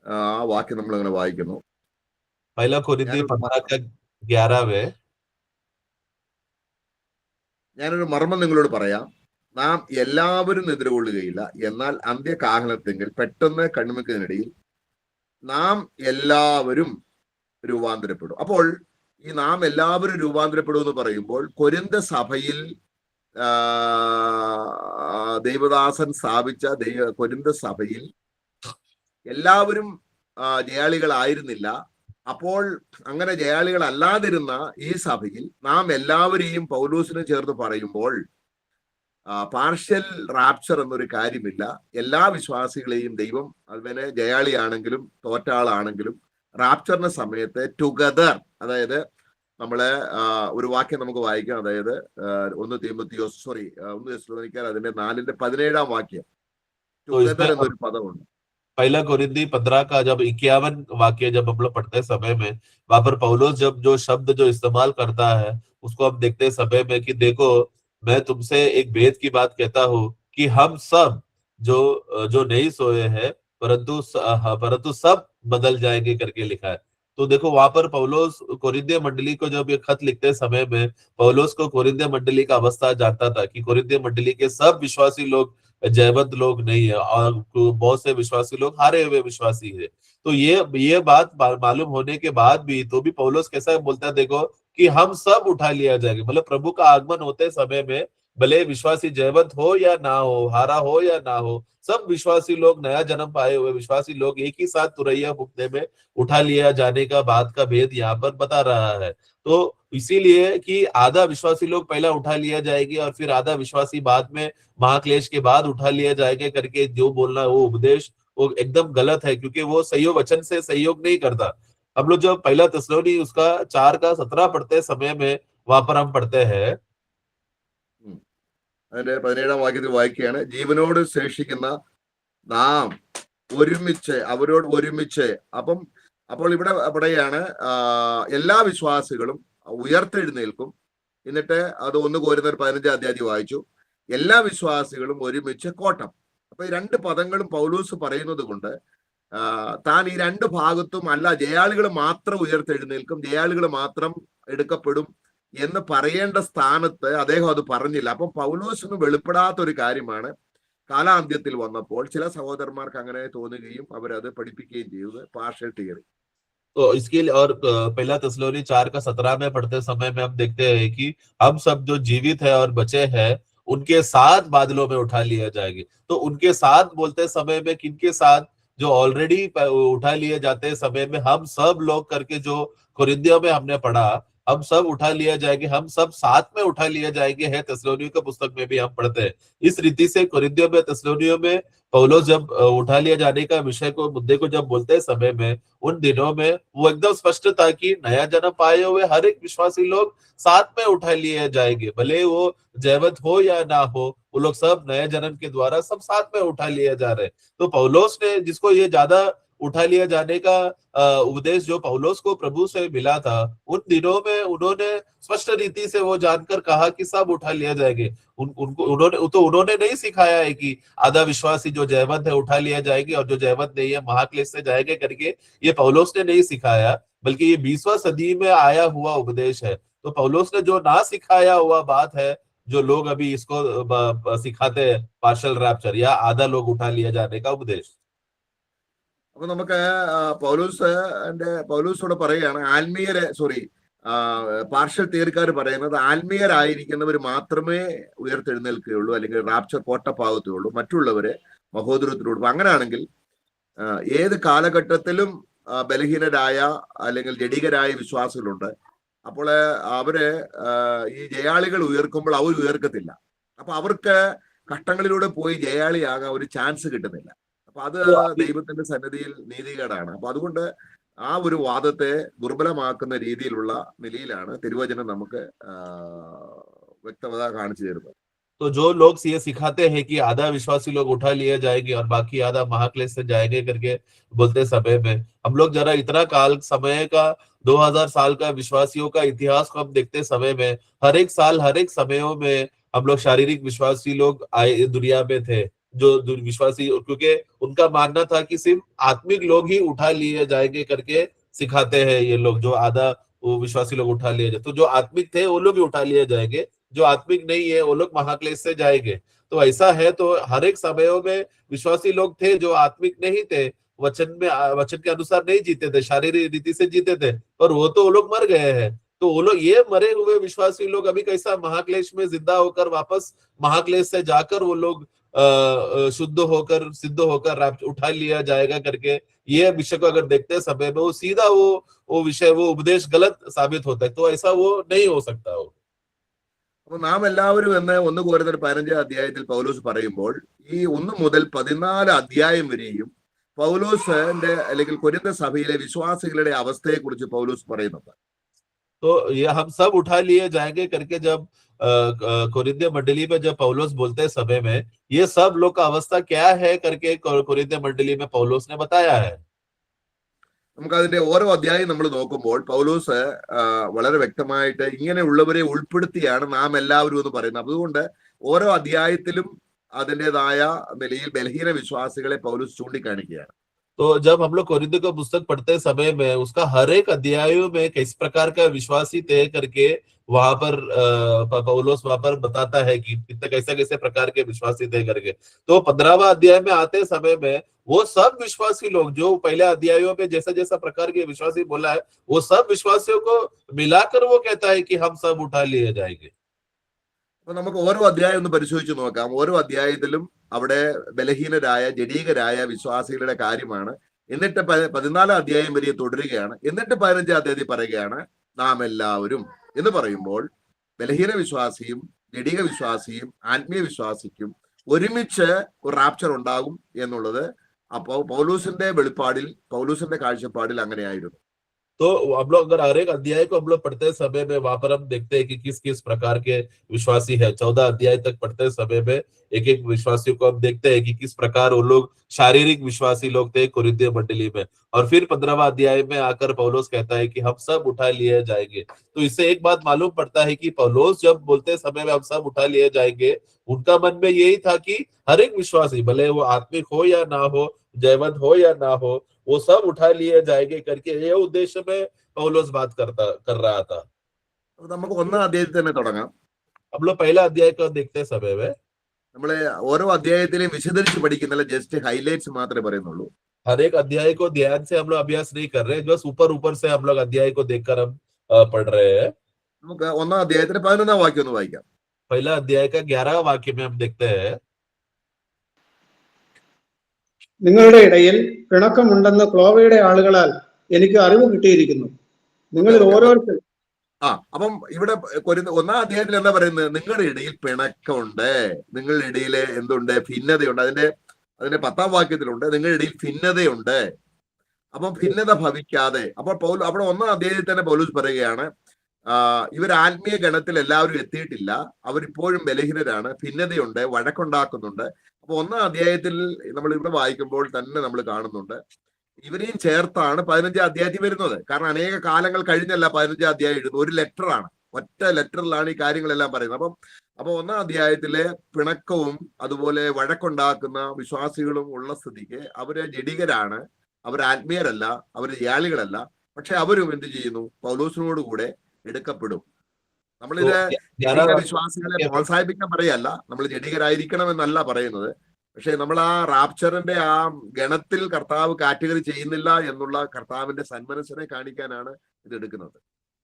ആ വാക്യം നമ്മൾ അങ്ങനെ വായിക്കുന്നു. पहला कोरिन्थी 15:11 ഞാനൊരു മർമ്മം നിങ്ങളോട് പറയാം. നാം എല്ലാവരും എതിർകൊള്ളുകയില്ല, എന്നാൽ അന്ത്യകാഹളത്തെങ്കിൽ പെട്ടെന്ന് കണ്ണിമയ്ക്കുന്നതിനിടയിൽ നാം എല്ലാവരും രൂപാന്തരപ്പെടും. അപ്പോൾ ഈ നാം എല്ലാവരും രൂപാന്തരപ്പെടും എന്ന് പറയുമ്പോൾ, കൊരിന്ത സഭയിൽ ദൈവദാസൻ സ്ഥാപിച്ച കൊരിന്ത സഭയിൽ എല്ലാവരും ജയാളികളായിരുന്നില്ല. അപ്പോൾ അങ്ങനെ ജയാളികളല്ലാതിരുന്ന ഈ സഭയിൽ നാം എല്ലാവരെയും പൗലോസിനെ ചേർത്ത് പറയുമ്പോൾ പാർഷ്യൽ റാപ്ചർ എന്നൊരു കാര്യമില്ല. എല്ലാ വിശ്വാസികളെയും ദൈവം, അതിനെ ജയാളിയാണെങ്കിലും തോറ്റാളാണെങ്കിലും, റാപ്ചറിന്റെ സമയത്ത് ടുഗദർ, അതായത് നമ്മളെ ഒരു വാക്യം നമുക്ക് വായിക്കാം. അതായത് 1 തെസ്സലോനിക്കർ അതിന്റെ 4:17 വാക്യം, ടുഗദർ എന്നൊരു പദമുണ്ട്. पहला कोरिन्थी 15 का जब 51 वाक्य जब हम लोग पढ़ते समय में, वहां पर पौलुस जब जो शब्द जो इस्तेमाल करता है, उसको हम देखते समय में कि देखो मैं तुमसे एक भेद की बात कहता हूँ कि हम सब जो जो नहीं सोए हैं परंतु सब बदल जाएंगे करके लिखा है। तो देखो वहां पर पौलुस कोरिन्थिय मंडली को जब ये खत लिखते समय में पौलुस को कोरिन्थिय मंडली का अवस्था जानता था कि कोरिन्थिय मंडली के सब विश्वासी लोग जयवंत लोग नहीं है और बहुत से विश्वासी लोग हारे हुए विश्वासी है। तो ये बात मालूम होने के बाद भी तो भी पौलुस कैसा बोलता है देखो कि हम सब उठा लिया जाएगा, मतलब प्रभु का आगमन होते समय में भले विश्वासी जयवंत हो या ना हो, हारा हो या ना हो, सब विश्वासी लोग नया जन्म पाए हुए विश्वासी लोग एक ही साथ तुरैया फूंकने में उठा लिया जाने का बात का भेद यहाँ पर बता रहा है। तो इसीलिए कि आधा विश्वासी लोग पहला उठा लिया जाएगी और फिर आधा विश्वासी बाद में महाक्लेश के बाद उठा लिया जाएगा करके जो बोलना वो उपदेश वो एकदम गलत है, क्योंकि वो सहयोग वचन से सहयोग नहीं करता। हम लोग जब पहला थिस्सलुनी उसका 4:17 पढ़ते समय में वहां पर हम पढ़ते हैं അതിന്റെ 17-ാം വാക്യത്തിൽ വായിക്കുകയാണ്, ജീവനോട് ശേഷിക്കുന്ന നാം ഒരുമിച്ച് അവരോട് ഒരുമിച്ച്. അപ്പോൾ ഇവിടെ പറയുകയാണ് എല്ലാ വിശ്വാസികളും ഉയർത്തെഴുന്നേൽക്കും. എന്നിട്ട് അത് 1 Corinthians 15 വായിച്ചു, എല്ലാ വിശ്വാസികളും ഒരുമിച്ച് കോട്ടം. അപ്പൊ ഈ രണ്ട് പദങ്ങളും പൗലൂസ് പറയുന്നത് കൊണ്ട് താൻ ഈ രണ്ട് ഭാഗത്തും അല്ല ജയാളികൾ മാത്രം ഉയർത്തെഴുന്നേൽക്കും, ജയാളികൾ മാത്രം എടുക്കപ്പെടും എന്ന് പറയേണ്ട സ്ഥാനത്ത് അദ്ദേഹം അത് പറഞ്ഞില്ല. അപ്പം പൗലോസിന് വെളിപ്പെടാത്ത ഒരു കാര്യമാണ് കാലാന്ത്യത്തിൽ വന്നപ്പോൾ ചില സഹോദരന്മാർക്ക് അങ്ങനെ തോന്നുകയും അവരത് പഠിപ്പിക്കുകയും ചെയ്തത് പാർഷ്യൽ തിയറി. तो इसके लिए और पहला थिस्सलुनी 4:17 में पढ़ते समय में हम देखते हैं कि हम सब जो जीवित है और बचे हैं उनके साथ बादलों में उठा लिया जाएंगे। तो उनके साथ बोलते समय में किनके साथ, जो ऑलरेडी उठा लिए जाते समय में हम सब लोग करके जो कोरिन्थियों में हमने पढ़ा हम सब उठा लिया जाएंगे, हम सब साथ में उठा लिया जाएंगे है थिस्सलुनी के पुस्तक में भी हम पढ़ते हैं। इस रीति से कोरिन्थियों में थिस्सलुनियों में पौलुस जब उठा लिया जाने का विषय को मुद्दे को जब बोलते समय में उन दिनों में वो एकदम स्पष्ट था कि नया जन्म पाए हुए हर एक विश्वासी लोग साथ में उठा लिए जाएंगे, भले वो जयवंत हो या ना हो, वो लोग सब नए जन्म के द्वारा सब साथ में उठा लिए जा रहे हैं। तो पौलुस ने जिसको ये ज्यादा उठा लिया जाने का उपदेश जो पौलुस को प्रभु से मिला था उन दिनों में उन्होंने स्पष्ट रीति से वो जानकर कहा कि सब उठा लिया जाएंगे। उन्होंने नहीं सिखाया है कि आधा विश्वासी जो जयवंत है उठा लिया जाएगी और जो जयवंत नहीं है महाक्लेश से जाएंगे करके, ये पौलुस ने नहीं सिखाया, बल्कि ये 20वीं सदी में आया हुआ उपदेश है। तो पौलुस ने जो ना सिखाया हुआ बात है जो लोग अभी इसको सिखाते हैं पार्शल रैप्चर या आधा लोग उठा लिया जाने का उपदेश। അപ്പൊ നമുക്ക് പൗലൂസോട് പറയുകയാണ് പാർഷ്യൽ തിയറിക്കാർ പറയുന്നത് ആത്മീയരായിരിക്കുന്നവർ മാത്രമേ ഉയർത്തെഴുന്നേൽക്കുകയുള്ളൂ അല്ലെങ്കിൽ റാപ്ചർ കോട്ടപ്പാകത്തുള്ളൂ, മറ്റുള്ളവരെ മഹോദരത്തിലൂടെ. അങ്ങനെയാണെങ്കിൽ ഏത് കാലഘട്ടത്തിലും ബലഹീനരായ അല്ലെങ്കിൽ ജഡികരായ വിശ്വാസികളുണ്ട്. അപ്പോൾ അവര് ഈ ജയാളികൾ ഉയർക്കുമ്പോൾ അവർ ഉയർക്കത്തില്ല. അപ്പൊ അവർക്ക് കഷ്ടങ്ങളിലൂടെ പോയി ജയാളിയാകാൻ ഒരു ചാൻസ് കിട്ടുന്നില്ല. അപ്പൊ അത് ദൈവത്തിന്റെ സന്നിധിയിൽ നീതികേടാണ്. അപ്പൊ അതുകൊണ്ട് ആ ഒരു വാദത്തെ ദുർബലമാക്കുന്ന രീതിയിലുള്ള നിലയിലാണ് തിരുവചനം നമുക്ക് വ്യക്തത കാണിച്ചു തരുന്നത്. तो जो लोग ये सिखाते हैं कि आधा विश्वासी लोग उठा लिए जाएंगे और बाकी आधा महाक्लेश से जाएंगे करके बोलते समय में हम लोग जरा इतना काल समय का 2000 साल का विश्वासियों का इतिहास को हम देखते समय में हर एक साल हर एक समयों में हम लोग शारीरिक विश्वासी लोग आए दुनिया में थे, जो विश्वासी, क्योंकि उनका मानना था कि सिर्फ आत्मिक लोग ही उठा लिए जाएंगे करके सिखाते हैं ये लोग, जो आधा वो विश्वासी लोग उठा लिए जाए। तो जो आत्मिक थे वो लोग ही उठा लिए जाएंगे, जो आत्मिक नहीं है वो लोग महाक्लेश से जाएंगे। तो ऐसा है, तो हर एक समयों में विश्वासी लोग थे जो आत्मिक नहीं थे, वचन के अनुसार नहीं जीते थे, शारीरिक रीति से जीते थे, पर वो तो वो लोग मर गए हैं। तो वो लोग ये मरे हुए विश्वासी लोग अभी कैसा महाक्लेश में जिंदा होकर वापस महाक्लेश से जाकर वो लोग शुद्ध होकर सिद्ध होकर उठा लिया जाएगा करके ये विषय को अगर देखते समय में वो सीधा वो विषय वो उपदेश गलत साबित होता है। तो ऐसा वो नहीं हो सकता हो। അപ്പൊ നാം എല്ലാവരും എന്ന് 1 Corinthians 15 പൗലോസ് പറയുമ്പോൾ ഈ 1 മുതൽ 14 വരെയും പൗലോസിന്റെ അല്ലെങ്കിൽ കൊരിന്ത സഭയിലെ വിശ്വാസികളുടെ അവസ്ഥയെ കുറിച്ച് പൗലോസ് പറയുന്നുണ്ട്. तो ये हम सब उठा लिए जाएंगे करके जब कोरिन्थियों मंडली में जब पौलुस बोलते समय में ये सब लोग का अवस्था क्या है करके कोरिन्थियों मंडली में पौलुस ने बताया है। നമുക്ക് അതിന്റെ ഓരോ അധ്യായം നമ്മൾ നോക്കുമ്പോൾ പൗലോസ് വളരെ വ്യക്തമായിട്ട് ഇങ്ങനെയുള്ളവരെ ഉൾപ്പെടുത്തിയാണ് നാം എല്ലാവരും എന്ന് പറയുന്നത്. അതുകൊണ്ട് ഓരോ അധ്യായത്തിലും അതിൻ്റെതായ നിലയിൽ ബലഹീന വിശ്വാസികളെ പൗലോസ് ചൂണ്ടിക്കാണിക്കുകയാണ്. तो जब हम लोग कोरिन्थियों का पुस्तक पढ़ते समय में उसका हर एक अध्यायों में किस प्रकार का विश्वासी तय करके वहां पर पौलोस वहां पर बताता है कि कितने कैसे कैसे प्रकार के विश्वासी तय करके। तो 15वां अध्याय में आते समय में वो सब विश्वासी लोग जो पहले अध्यायों में जैसा जैसा प्रकार के विश्वासी बोला है, वो सब विश्वासियों को मिलाकर वो कहता है कि हम सब उठा लिए जाएंगे। അപ്പൊ നമുക്ക് ഓരോ അധ്യായം ഒന്ന് പരിശോധിച്ച് നോക്കാം. ഓരോ അധ്യായത്തിലും അവിടെ ബലഹീനരായ ജഡീകരായ വിശ്വാസികളുടെ കാര്യമാണ്. എന്നിട്ട് 14 അധ്യായം വരെ തുടരുകയാണ്. എന്നിട്ട് 15 അധ്യായത്തിൽ പറയുകയാണ് നാം എല്ലാവരും എന്ന് പറയുമ്പോൾ ബലഹീന വിശ്വാസിയും ജഡീക വിശ്വാസിയും ആത്മീയ വിശ്വാസിക്കും ഒരുമിച്ച് ഒരു റാപ്ചർ ഉണ്ടാകും എന്നുള്ളത് അപ്പോൾ പൗലൂസിന്റെ വെളിപ്പാടിൽ പൗലൂസിന്റെ കാഴ്ചപ്പാടിൽ അങ്ങനെയായിരുന്നു. तो हम लोग अगर हर एक अध्याय को हम लोग पढ़ते समय में वहां पर हम देखते हैं कि किस किस प्रकार के विश्वासी है। 14 अध्याय तक पढ़ते समय में एक एक विश्वासियों को हम देखते हैं कि किस प्रकार वो लोग शारीरिक विश्वासी लोग थे कोरिन्थियों मंडली में। और फिर 15वां अध्याय में आकर पौलोस कहता है कि हम सब उठा लिए जाएंगे। तो इससे एक बात मालूम पड़ता है कि पौलोस जब बोलते समय में हम सब उठा लिए जाएंगे, उनका मन में यही था कि हर एक विश्वासी भले वो आत्मिक हो या ना हो, जयवंत हो या ना हो, वो सब उठा लिए जाएंगे करके ये उद्देश्य में पौलोस बात कर रहा था। അപ്പൊ നമുക്ക് ഒന്നാം അധ്യായത്തിൽ തന്നെ തുടങ്ങാം. हम लोग पहला अध्याय को देखते समय में നമ്മളെ ഓരോ അധ്യായത്തിലെയും വിശദീകരിച്ച് പഠിക്കുന്നില്ല, ജസ്റ്റ് ഹൈലൈറ്റ്സ് മാത്രമേ പറയുന്നുള്ളൂ. हर एक अध्याय को ध्यान से हम लोग अभ्यास नहीं कर रहे, बस ऊपर ऊपर से हम लोग अध्याय को देखकर हम पढ़ रहे हैं। നമുക്ക് ഒന്നാം അധ്യായത്തിന്റെ 11-ാം വാക്യം ഒന്ന് വായിക്കാം. पहला अध्याय का 11वां वाक्य में हम देखते हैं, നിങ്ങളുടെ ഇടയിൽ പിണക്കമുണ്ടെന്ന് ക്ലോവയുടെ ആളുകളാൽ എനിക്ക് അറിവ് കിട്ടിയിരിക്കുന്നു. നിങ്ങളിൽ ഓരോരുത്തരും അപ്പം ഇവിടെ ഒന്നാം അധ്യായത്തിൽ എന്താ പറയുന്നത്? നിങ്ങളുടെ ഇടയിൽ പിണക്കമുണ്ട്, നിങ്ങളുടെ ഇടയിൽ എന്തുണ്ട്? ഭിന്നതയുണ്ട്. അതിന്റെ 10-ാം വാക്യത്തിലുണ്ട് നിങ്ങളുടെ ഇടയിൽ ഭിന്നതയുണ്ട്. അപ്പം ഭിന്നത ഭവിക്കാതെ അപ്പോൾ അവിടെ ഒന്നാം അധ്യായത്തിൽ തന്നെ പൗലോസ് പറയുകയാണ് ഇവർ ആത്മീയ ഗണത്തിൽ എല്ലാവരും എത്തിയിട്ടില്ല, അവരിപ്പോഴും ബലഹീനരാണ്, ഭിന്നതയുണ്ട്, വഴക്കുണ്ടാക്കുന്നുണ്ട്. അപ്പൊ ഒന്നാം അധ്യായത്തിൽ നമ്മൾ ഇവിടെ വായിക്കുമ്പോൾ തന്നെ നമ്മൾ കാണുന്നുണ്ട് ഇവരെയും ചേർത്താണ് 15-ാം അധ്യായത്തിൽ വരുന്നത്. കാരണം അനേക കാലങ്ങൾ കഴിഞ്ഞല്ല 15-ാം അധ്യായം എഴുതുന്നത്. ഒരു ലെറ്ററാണ്, ഒറ്റ ലെറ്ററിലാണ് ഈ കാര്യങ്ങളെല്ലാം പറയുന്നത്. അപ്പൊ ഒന്നാം അധ്യായത്തിലെ പിണക്കവും അതുപോലെ വഴക്കുണ്ടാക്കുന്ന വിശ്വാസികളും ഉള്ള സ്ഥിതിക്ക് അവര് ജഡികരാണ്, അവർ ആത്മീയരല്ല, അവർ യാളികളല്ല. പക്ഷെ അവരും എന്ത് ചെയ്യുന്നു? പൗലോസിനോട് കൂടെ എടുക്കപ്പെടും. നമ്മളിത് ജഡിക വിശ്വാസികളെ പ്രോത്സാഹിപ്പിക്കാൻ പറയല്ല, നമ്മൾ ജഡികരായിരിക്കണം എന്നല്ല പറയുന്നത്. പക്ഷെ നമ്മൾ ആ റാപ്ചറിന്റെ ആ ഗണത്തിൽ കർത്താവ് കാറ്റഗറി ചെയ്യുന്നില്ല എന്നുള്ള കർത്താവിന്റെ സന്മനസ്സിനെ കാണിക്കാനാണ് ഇത് എടുക്കുന്നത്.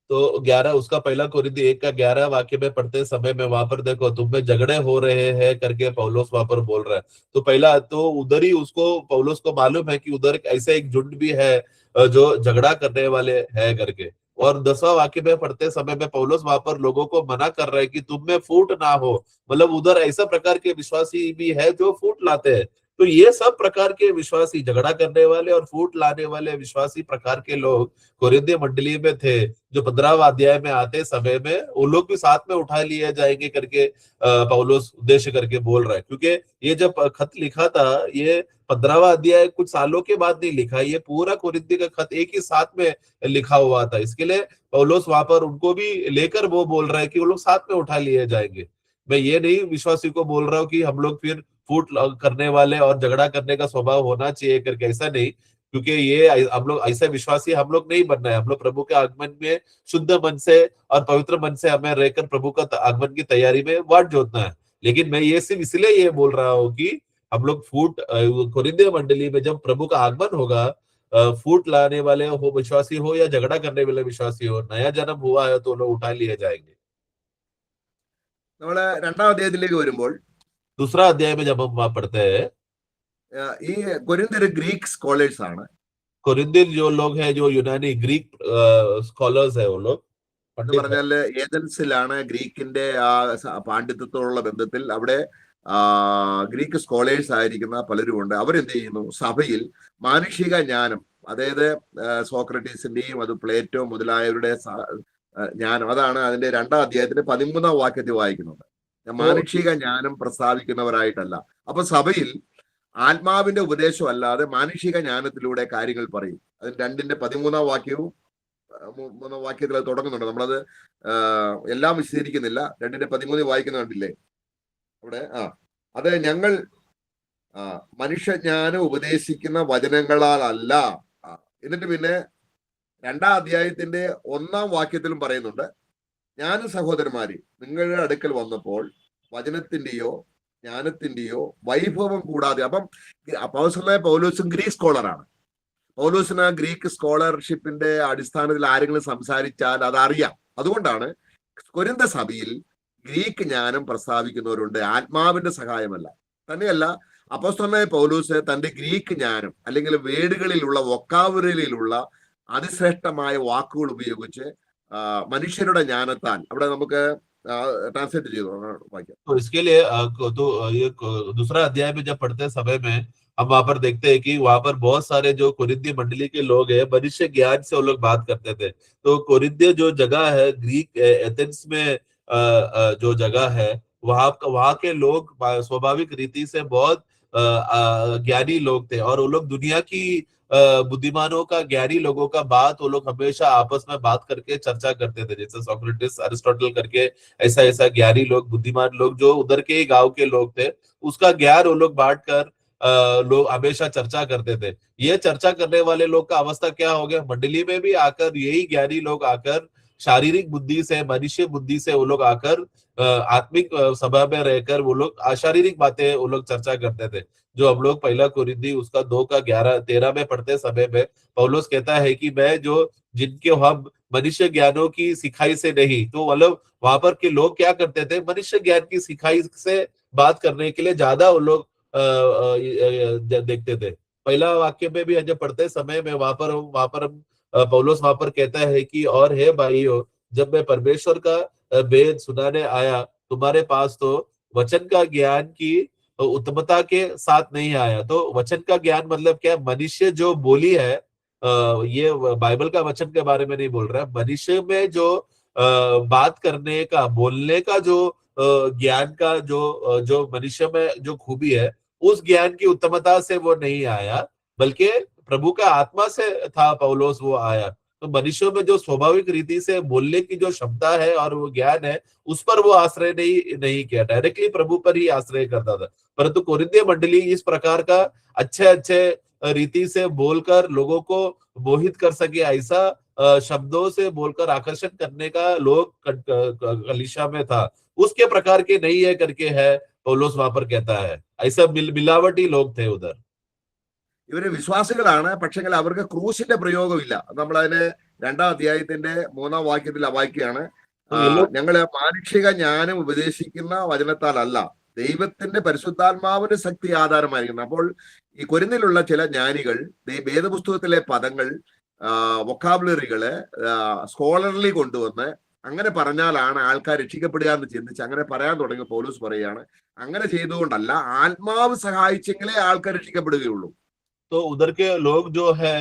तो 11 उसका पहला कोरिन्थी 1 का 11 वाक्य में पढ़ते समय में वहां पर देखो तुम में झगड़े हो रहे हैं करके पौलोस वहां पर बोल रहा है। तो पहला तो उधर ही उसको पौलोस को मालूम है कि उधर ऐसा एक झुंड भी है जो झगड़ा करने वाले है करके। और 10वां वाक्य में पढ़ते समय में पौलोस वहां पर लोगों को मना कर रहा है कि तुम में फूट ना हो, मतलब उधर ऐसा प्रकार के विश्वासी भी है जो फूट लाते हैं। तो ये सब प्रकार के विश्वासी, झगड़ा करने वाले और फूट लाने वाले विश्वासी प्रकार के लोग कोरिन्थी मंडली में थे, जो 15वां अध्याय में आते समय में वो लोग भी साथ में उठा लिए जाएंगे करके पौलोस उद्देश्य करके बोल रहा है। क्योंकि ये जब खत लिखा था, ये 15वां अध्याय कुछ सालों के बाद नहीं लिखा, ये पूरा कोरिन्थी का खत एक ही साथ में लिखा हुआ था। इसके लिए पौलोस वहां पर उनको भी लेकर वो बोल रहा है कि वो लोग साथ में उठा लिए जाएंगे। मैं ये नहीं विश्वासी को बोल रहा हूँ कि हम लोग फिर फूट करने वाले और झगड़ा करने का स्वभाव होना चाहिए करके, ऐसा नहीं। क्योंकि ये हम लोग ऐसे विश्वासी हम लोग नहीं बनना है। हम लोग प्रभु के आगमन में शुद्ध मन से और पवित्र मन से हमें रहकर प्रभु का आगमन की तैयारी में वाट जोतना है। लेकिन मैं ये सिर्फ इसलिए ये बोल रहा हूँ कि हम लोग फूट कोरिन्थी मंडली में जब प्रभु का आगमन होगा, फूट लाने वाले हो विश्वासी हो या झगड़ा करने वाले विश्वासी हो, नया जन्म हुआ है तो लोग उठा लिए जाएंगे। നമ്മള് 2-ാം അധ്യായത്തിലേക്ക് വരുമ്പോൾ दूसरा अध्याय में जब हम वहां पढ़ते हैं, ഈ കൊരിന്ത്യർ ഗ്രീക്ക് സ്കോളേഴ്സ് ആണ്. कोरिन्थी जो लोग हैं, जो यूनानी ग्रीक स्कॉलर्स है, वो लोग എന്ന് പറഞ്ഞാല് ഏതൻസിലാണ് ഗ്രീക്കിന്റെ ആ പാണ്ഡിത്യത്തോടുള്ള ബന്ധത്തിൽ അവിടെ ഗ്രീക്ക് സ്കോളേഴ്സ് ആയിരിക്കുന്ന പലരും ഉണ്ട്. അവരെന്ത് ചെയ്യുന്നു? സഭയിൽ മാനുഷിക ജ്ഞാനം, അതായത് സോക്രട്ടീസിന്റെയും അത് പ്ലേറ്റോ മുതലായവരുടെ ജ്ഞാനം, അതാണ് അതിന്റെ 2-ാം അധ്യായത്തിന്റെ 13-ാം വാക്യത്തിൽ വായിക്കുന്നത്. മാനുഷിക ജ്ഞാനം പ്രസ്താവിക്കുന്നവരായിട്ടല്ല. അപ്പൊ സഭയിൽ ആത്മാവിന്റെ ഉപദേശം അല്ലാതെ മാനുഷിക ജ്ഞാനത്തിലൂടെ കാര്യങ്ങൾ പറയും. അത് 2:13 വാക്യവും 3 വാക്യത്തിൽ അത് തുടങ്ങുന്നുണ്ട്. നമ്മളത് എല്ലാം വിശദീകരിക്കുന്നില്ല. 2:13 വായിക്കുന്ന കണ്ടില്ലേ അവിടെ? അത് ഞങ്ങൾ മനുഷ്യജ്ഞാനം ഉപദേശിക്കുന്ന വചനങ്ങളാൽ അല്ല. എന്നിട്ട് പിന്നെ 2-ാം അധ്യായത്തിന്റെ 1-ാം വാക്യത്തിലും പറയുന്നുണ്ട്, ഞാനും സഹോദരന്മാരെ നിങ്ങളുടെ അടുക്കൽ വന്നപ്പോൾ വചനത്തിന്റെയോ ജ്ഞാനത്തിന്റെയോ വൈഭവം കൂടാതെ. അപ്പം അപ്പോസ്തലനായ പൗലോസും ഗ്രീക്ക് സ്കോളറാണ്. പൗലോസിന് ഗ്രീക്ക് സ്കോളർഷിപ്പിന്റെ അടിസ്ഥാനത്തിൽ ആരെങ്കിലും സംസാരിച്ചാൽ അതറിയാം. അതുകൊണ്ടാണ് കൊരിന്ത സഭയിൽ ഗ്രീക്ക് ജ്ഞാനം പ്രസ്താവിക്കുന്നവരുണ്ട്, ആത്മാവിന്റെ സഹായമല്ല. തന്നെയല്ല, അപ്പോസ്തലനായ പൗലോസ് തന്റെ ഗ്രീക്ക് ജ്ഞാനം അല്ലെങ്കിൽ വേടുകളിലുള്ള വൊക്കാബുലറിയിലുള്ള അതിശ്രേഷ്ഠമായ വാക്കുകൾ ഉപയോഗിച്ച് മനുഷ്യരുടെ ജ്ഞാനത്താൽ, അവിടെ നമുക്ക് ट्रांसलेट वाक्य। तो इसके लिए तो ये दूसरा अध्याय में जब पढ़ते समय में हम वहां पर देखते हैं कि वहां पर बहुत सारे जो कोरिन्थी मंडली के लोग हैं मनुष्य ज्ञान से वो लोग बात करते थे। तो कोरिन्थी जो जगह है ग्रीक एथेंस में जो जगह है वहां के लोग स्वाभाविक रीति से बहुत ज्ञानी लोग थे और वो लोग दुनिया की बुद्धिमानों का, ज्ञानी लोगों का बात वो लोग हमेशा आपस में बात करके चर्चा करते थे। जैसे सोक्रेटिस, अरिस्टोटल करके ऐसा ऐसा ज्ञानी लोग, बुद्धिमान लोग जो उधर के गांव के लोग थे, उसका ज्ञान वो लोग बांट कर लोग हमेशा चर्चा करते थे। ये चर्चा करने वाले लोग का अवस्था क्या हो गया, मंडली में भी आकर यही ज्ञानी लोग आकर शारीरिक बुद्धि से, मनुष्य बुद्धि से वो लोग आकर आत्मिक सभा में रहकर वो लोग अशारीरिक बातें वो लोग चर्चा करते थे। जो हम लोग पहला कोरिन्थी उसका 2:11-13 में पढ़ते समय में पौलुस कहता है कि मैं जो जिनके हम मनुष्य ज्ञानों की सिखाई से नहीं, तो मतलब वहां पर के लोग क्या करते थे, मनुष्य ज्ञान की सिखाई से बात करने के लिए ज्यादा वो लोग देखते थे। पहला वाक्य में भी जब पढ़ते समय में वहां पर पौलुस वहां पर कहता है कि और है भाइयों, जब मैं परमेश्वर का वेद सुनाने आया तुम्हारे पास तो वचन का ज्ञान की उत्तमता के साथ नहीं आया। तो वचन का ज्ञान मतलब क्या, मनुष्य जो बोली है, ये बाइबल का वचन के बारे में नहीं बोल रहा है, मनुष्य में जो बात करने का, बोलने का जो ज्ञान का जो मनुष्य में जो खूबी है, उस ज्ञान की उत्तमता से वो नहीं आया, बल्कि प्रभु का आत्मा से था पौलुस वो आया। तो मनुष्यों में जो स्वाभाविक रीति से बोलने की जो क्षमता है और वो ज्ञान है, उस पर वो आश्रय नहीं किया, डायरेक्टली प्रभु पर ही आश्रय करता था। परंतु कोरिन्थीय मंडली इस प्रकार का अच्छे रीति से बोलकर लोगों को मोहित कर सके, ऐसा शब्दों से बोलकर आकर्षण करने का लोग कलीसिया में था, उसके प्रकार के नहीं है करके है पौलुस वहां पर कहता है। ऐसा मिलावटी लोग थे उधर। ഇവര് വിശ്വാസികളാണ്, പക്ഷെങ്കിൽ അവർക്ക് ക്രൂശിന്റെ പ്രയോഗമില്ല. നമ്മളതിന് 2-ാം അധ്യായത്തിന്റെ 3-ാം വാക്യത്തിൽ വായിക്കുകയാണ്, ഞങ്ങള് മാനുഷിക ജ്ഞാനം ഉപദേശിക്കുന്ന വചനത്താലല്ല, ദൈവത്തിന്റെ പരിശുദ്ധാത്മാവിന്റെ ശക്തി ആധാരമായിരിക്കുന്നു. അപ്പോൾ ഈ കൊരിന്തിലുള്ള ചില ജ്ഞാനികൾ വേദപുസ്തകത്തിലെ പദങ്ങൾ, വൊക്കാബുലറികള് സ്കോളർലി കൊണ്ടുവന്ന് അങ്ങനെ പറഞ്ഞാലാണ് ആൾക്കാർ രക്ഷിക്കപ്പെടുക എന്ന് ചിന്തിച്ച് അങ്ങനെ പറയാൻ തുടങ്ങി. പൗലോസ് പറയുകയാണ്, അങ്ങനെ ചെയ്തുകൊണ്ടല്ല, ആത്മാവ് സഹായിച്ചെങ്കിലേ ആൾക്കാർ രക്ഷിക്കപ്പെടുകയുള്ളൂ. तो उधर के लोग जो है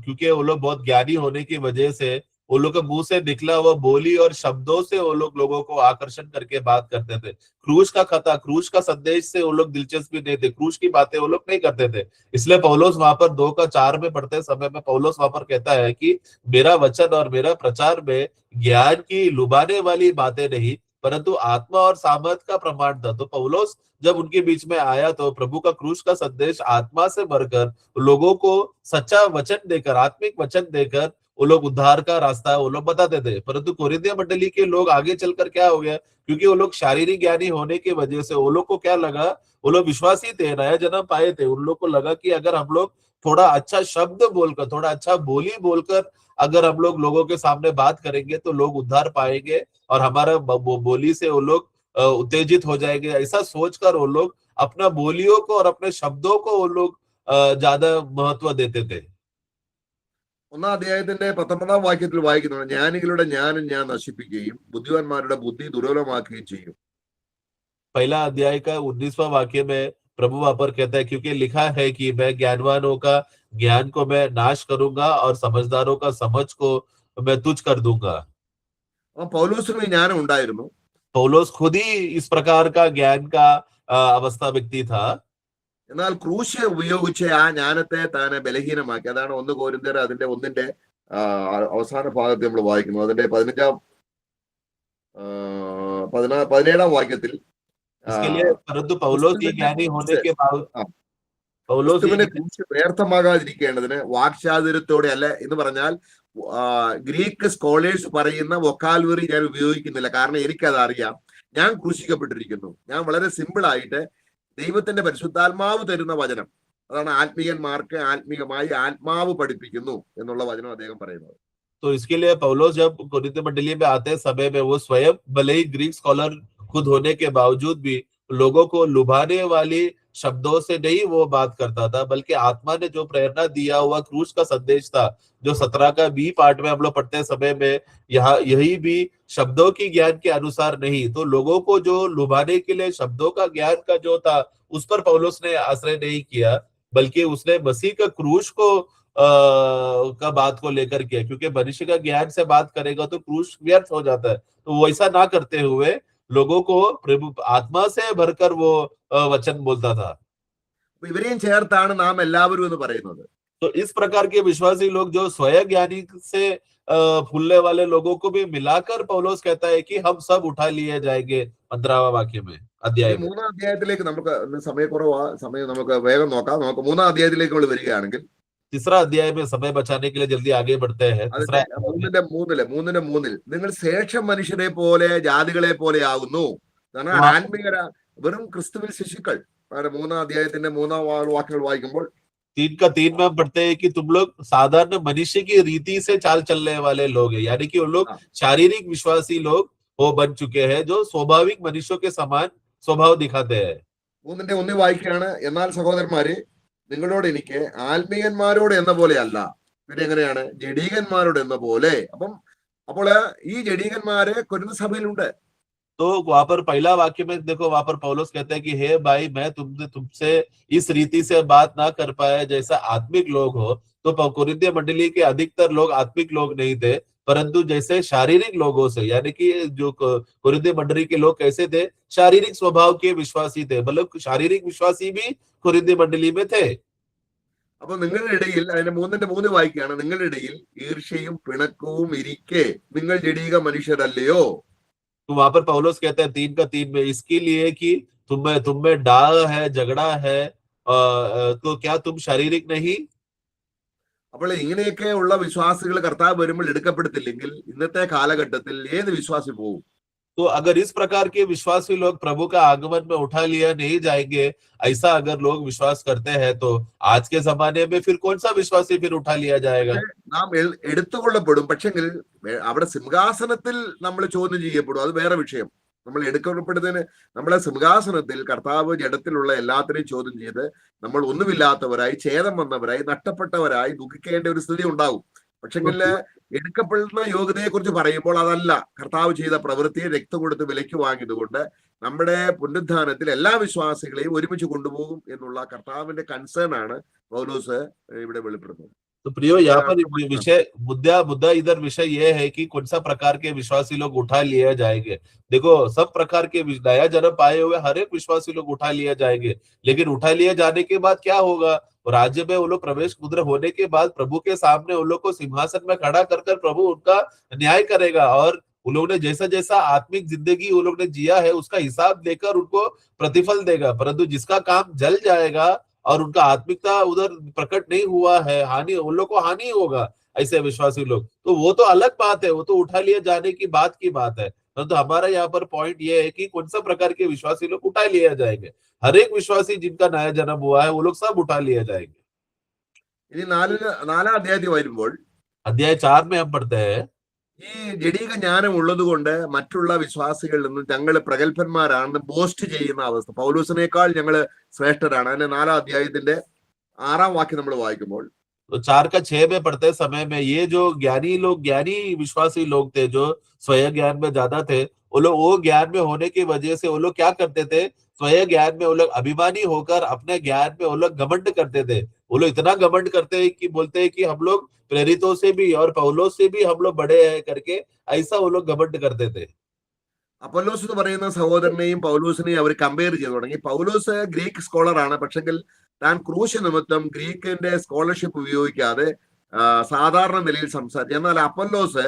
क्योंकि वो लोग बहुत ज्ञानी होने की वजह से वो लोग के मुंह से निकला हुआ बोली और शब्दों से वो लोग लोगों को आकर्षण करके बात करते थे। क्रूस का कथा, क्रूस का संदेश से वो लोग दिलचस्पी नहीं थे, क्रूस की बातें वो लोग नहीं करते थे। इसलिए पौलुस वहां पर 2:4 में पढ़ते समय में पौलुस वहां पर कहता है कि मेरा वचन और मेरा प्रचार में ज्ञान की लुभाने वाली बातें नहीं, परंतु आत्मा और सामर्थ का प्रमाण था। तो पौलुस जब उनके बीच में आया तो प्रभु का क्रूस का संदेश आत्मा से भरकर लोगों को सच्चा वचन देकर, आत्मिक वचन देकर वो लोग उद्धार का रास्ता वो लोग बताते थे। परंतु कोरिन्थीय मंडली के लोग आगे चलकर क्या हो गया, क्योंकि वो लोग शारीरिक ज्ञानी होने की वजह से वो लोग को क्या लगा, वो लोग विश्वासी थे, नया जन्म पाए थे, उन लोग को लगा कि अगर हम लोग थोड़ा अच्छा शब्द बोलकर, थोड़ा अच्छा बोली बोलकर अगर हम लोग लोगों के सामने बात करेंगे तो लोग उद्धार पाएंगे और हमारा बोली से वो लोग उत्तेजित हो जाएंगे। ऐसा सोचकर वो लोग अपना बोलियों को और अपने शब्दों को वो लोग ज्यादा महत्व देते थे। 1-ാം അധ്യായത്തിന്റെ 19-ാം വാക്യത്തിൽ വായിക്കുന്നുണ്ട്, ജ്ഞാനികളുടെ ജ്ഞാനം ഞാൻ നശിപ്പിക്കുകയും ബുദ്ധിമാന്മാരുടെ ബുദ്ധി ദുർബലമാക്കുകയും ചെയ്യും. पहला अध्याय का 19वां वाक्य में प्रभु वहां पर कहता है, क्योंकि लिखा है कि मैं ज्ञानवानों का ज्ञान को मैं नाश करूंगा और समझदारों का समझ को मैं तुच्छ कर दूंगा। പൗലോസിനും ഈ ജ്ഞാനം ഉണ്ടായിരുന്നു. पौलुस खुद ही इस प्रकार का ज्ञान का अवस्था व्यक्ति था. എന്നാൽ ക്രൂശ് ഉപയോഗിച്ച് ആ ജ്ഞാനത്തെ താനെ ബലഹീനമാക്കി. അതാണ് 1 കൊരിന്ത്യർ അതിന്റെ 1-ന്റെ അവസാന ഭാഗത്ത് നമ്മൾ വായിക്കുന്നു. അതിന്റെ 17-ാം വാക്യത്തിൽ इसके लिए परंतु पौलुस ये ज्ञानी होने के बाद पौलुस ये ക്രിസ്തുവിനെ ക്രൂശ് വ്യർത്ഥമാകാതിരിക്കേണ്ടതിന് വാക്ചാതുര്യത്തോടെ അല്ല എന്ന് പറഞ്ഞാൽ ഗ്രീക്ക് സ്കോളേഴ്സ് പറയുന്ന വൊക്കാൽവറി ഞാൻ ഉപയോഗിക്കുന്നില്ല, കാരണം എനിക്കത് അറിയാം. ഞാൻ ക്രൂശിക്കപ്പെട്ടിരിക്കുന്നു. ഞാൻ വളരെ സിമ്പിൾ ആയിട്ട് ദൈവത്തിന്റെ പരിശുദ്ധാത്മാവ് തരുന്ന വചനം, അതാണ് ആത്മീയന്മാർക്ക് ആത്മീയമായി ആത്മാവ് പഠിപ്പിക്കുന്നു എന്നുള്ള വചനം അദ്ദേഹം പറയുന്നത്. तो इसके लिए पौलुस जब कोरिन्थ मंडली में आते समय में वो स्वयं भले ही ग्रीक स्कॉलर खुद होने के बावजूद भी लोगों को लुभाने वाली शब्दों से नहीं वो बात करता था, बल्कि आत्मा ने जो प्रेरणा दिया हुआ क्रूस का संदेश था, जो 17 का बी पार्ट में हम लोग पढ़ते समय में यहाँ यही भी शब्दों की ज्ञान के अनुसार नहीं, तो लोगों को जो लुभाने के लिए शब्दों का ज्ञान का जो था उस पर पौलुस ने आश्रय नहीं किया, बल्कि उसने मसीह का क्रूस को का बात को लेकर किया, क्योंकि मनुष्य का ज्ञान से बात करेगा तो क्रूस व्यर्थ हो जाता है। तो वैसा ना करते हुए लोगों को प्रभु आत्मा से भरकर वो वचन बोलता था। ഇവരെയും ചേർത്താണ് നാം എല്ലാവരും എന്ന് പറയുന്നത്. तो इस प्रकार के विश्वासी लोग जो स्वयं ज्ञानी से फूलने वाले लोगों को भी मिलाकर पौलुस कहता है कि हम सब उठा लिए जाएंगे 15वां वाक्य में अध्याय में। 3-ാം അധ്യായത്തിലേക്ക് നമുക്ക് സമയക്കുറവാ, സമയം നമുക്ക് വേഗം നോക്കാം. നമുക്ക് 3-ാം അധ്യായത്തിലേക്ക് നമ്മൾ വരികയാണെങ്കിൽ तीसरा अध्याय में समय बचाने के लिए जल्दी आगे बढ़ते हैं। तीसरा അതിന്റെ 3-ൽ നിങ്ങൾ ശേഷം മനുഷ്യരെ പോലെ ജാതികളെ പോലെ ആകുന്നു. ആത്മീയര വെറും ക്രിസ്തുവിൽ ശിശുക്കൾ. 3-ാം അധ്യായത്തിന്റെ 3-ാം വാക്യങ്ങൾ വായിക്കുമ്പോൾ 3 का 3 में हम पढ़ते हैं कि तुम लोग साधारण मनुष्य की रीति से चाल चलने वाले लोग हैं, यानी कि उन लोग शारीरिक विश्वासी लोग वो बन चुके हैं जो स्वाभाविक मनुष्यों के समान स्वभाव दिखाते हैं। 3-ന്റെ 1 വായിക്കുകയാണ്, എന്നാൽ സഹോദരന്മാരെ നിങ്ങളോട് എനിക്ക് ആത്മീയന്മാരോട് എന്ന പോലെ അല്ല, പിന്നെ എങ്ങനെയാണ് ജഡീകന്മാരോട് എന്ന പോലെ. അപ്പോൾ ഈ ജഡീകന്മാരെ കൊരിന്ത് സഭയിലുണ്ട്. तो वहां पर पहला वाक्य में देखो, वहां पर पौलुस कहते हैं कि हे भाई मैं तुमसे इस रीति से बात ना कर पाया जैसा आत्मिक लोग हो। तो कोरिन्थीय मंडली के अधिकतर लोग आत्मिक लोग नहीं थे, परंतु जैसे शारीरिक लोगों से, यानी कि जो कोरिन्थीय मंडली के लोग कैसे थे, शारीरिक स्वभाव के विश्वासी थे, मतलब शारीरिक विश्वासी भी कोरिन्थीय मंडली में थे। അപ്പൊ നിങ്ങളുടെ ഇടയിൽ, അതിന്റെ 3-ന്റെ 3 വായിക്കുകയാണ്, നിങ്ങളുടെ ഇടയിൽ ഈർഷ്യയും പിണക്കവും ഇരിക്കെ നിങ്ങൾ ജഡീക മനുഷ്യരല്ലയോ. तो वहां पर पौलुस कहते हैं 3 का 3 में, इसके लिए कि तुम में डाह है, झगड़ा है, तो क्या तुम शारीरिक नहीं। അപ്പോൾ ഇങ്ങനെയൊക്കെ ഉള്ള വിശ്വാസികൾ കർത്താവ് വരുമ്പോൾ എടുക്കപ്പെടുത്തില്ലെങ്കിൽ ഇന്നത്തെ കാലഘട്ടത്തിൽ ഏത് വിശ്വാസി പോകും? तो अगर इस प्रकार के विश्वासी लोग प्रभु का आगमन में उठा लिया नहीं जाएंगे, ऐसा अगर लोग विश्वास करते हैं, तो आज के जमाने में फिर कौन सा विश्वासी फिर उठा लिया जाएगा? നാം എടുത്തുകൊള്ളപ്പെടും, പക്ഷെങ്കിൽ അവിടെ സിംഹാസനത്തിൽ നമ്മൾ ചോദ്യം ചെയ്യപ്പെടും. അത് വേറെ വിഷയം. നമ്മൾ എടുക്കപ്പെടുന്നതിന് നമ്മളെ സിംഹാസനത്തിൽ കർത്താവ് ജഡത്തിലുള്ള എല്ലാത്തിനെയും ചോദ്യം ചെയ്ത് നമ്മൾ ഒന്നുമില്ലാത്തവരായി, ഛേദം വന്നവരായി, നഷ്ടപ്പെട്ടവരായി ദുഃഖിക്കേണ്ട ഒരു സ്ഥിതി ഉണ്ടാവും. പക്ഷെങ്കിൽ എടുക്കപ്പെടുന്ന യോഗ്യതയെ കുറിച്ച് പറയുമ്പോൾ അതല്ല, കർത്താവ് ചെയ്ത പ്രവൃത്തിയെ രക്തം കൊടുത്ത് വിലയ്ക്ക് വാങ്ങിയതുകൊണ്ട് നമ്മുടെ പുനരുദ്ധാനത്തിൽ എല്ലാ വിശ്വാസികളെയും ഒരുമിച്ച് കൊണ്ടുപോകും എന്നുള്ള കർത്താവിന്റെ കൺസേൺ ആണ് പൗലോസ് ഇവിടെ വെളിപ്പെടുത്തുന്നത്. तो प्रियो, यहाँ पर मुद्दा इधर विषय ये है कि कौन सा प्रकार के विश्वासी लोग उठा लिए जाएंगे। देखो, सब प्रकार के नया जन्म पाए हुए हर एक विश्वासी लोग उठा लिए जाएंगे, लेकिन उठा लिए जाने के बाद क्या होगा? राज्य में वो लोग प्रवेश मुद्रा होने के बाद प्रभु के सामने उन लोग को सिंहासन में खड़ा कर प्रभु उनका न्याय करेगा, और उन लोगों ने जैसा जैसा आत्मिक जिंदगी उन लोग ने जिया है उसका हिसाब देकर उनको प्रतिफल देगा। परंतु जिसका काम जल जाएगा और उनका आत्मिकता उधर प्रकट नहीं हुआ है, हानि उन लोग को हानि होगा, ऐसे विश्वासी लोग, तो वो तो अलग बात है, वो तो उठा लिए जाने की बात है। तो हमारा यहाँ पर पॉइंट ये है कि कौन सा प्रकार के विश्वासी लोग उठा लिए जाएंगे। हर एक विश्वासी जिनका नया जन्म हुआ है वो लोग सब उठा लिए जाएंगे। ഇനി 4-ാം അധ്യായത്തിൽ വരുമ്പോൾ अध्याय 4 में हम पढ़ते हैं, ഈ ജഡീക ജ്ഞാനം ഉള്ളത് കൊണ്ട് മറ്റുള്ള വിശ്വാസികളിൽ നിന്ന് ഞങ്ങൾ പ്രഗത്ഭന്മാരാണെന്ന് ബോസ്റ്റ് ചെയ്യുന്ന അവസ്ഥ, പൗലോസിനേക്കാൾ ഞങ്ങൾ ശ്രേഷ്ഠരാണ്. അതിന്റെ 4-ാം അധ്യായത്തിന്റെ 6-ാം വാക്യം നമ്മൾ വായിക്കുമ്പോൾ, तो 4 का 6 में पढ़ते समय में ये जो ज्ञानी विश्वासी लोग थे, जो स्वयं ज्ञान में ज्यादा थे, वो ज्ञान में होने की वजह से वो लोग क्या करते थे? स्वयं ज्ञान में वो लोग अभिमानी होकर अपने ज्ञान में वो लोग घमंड करते थे। वो लोग इतना घमंड करते हैं कि बोलते हैं कि हम लोग प्रेरितों से भी और पौलुस से भी हम लोग बड़े हैं करके, ऐसा वो लोग घमंड करते थे। അപ്പൊല്ലോസ് എന്ന് പറയുന്ന സഹോദരനെയും പൗലോസിനെയും അവർ കമ്പയർ ചെയ്തു തുടങ്ങി. പൗലോസ് ഗ്രീക്ക് സ്കോളറാണ്, പക്ഷെങ്കിൽ താൻ ക്രൂശ് നിമിത്തം ഗ്രീക്കിന്റെ സ്കോളർഷിപ്പ് ഉപയോഗിക്കാതെ സാധാരണ നിലയിൽ സംസാരിച്ചു. എന്നാൽ അപ്പൊല്ലോസ്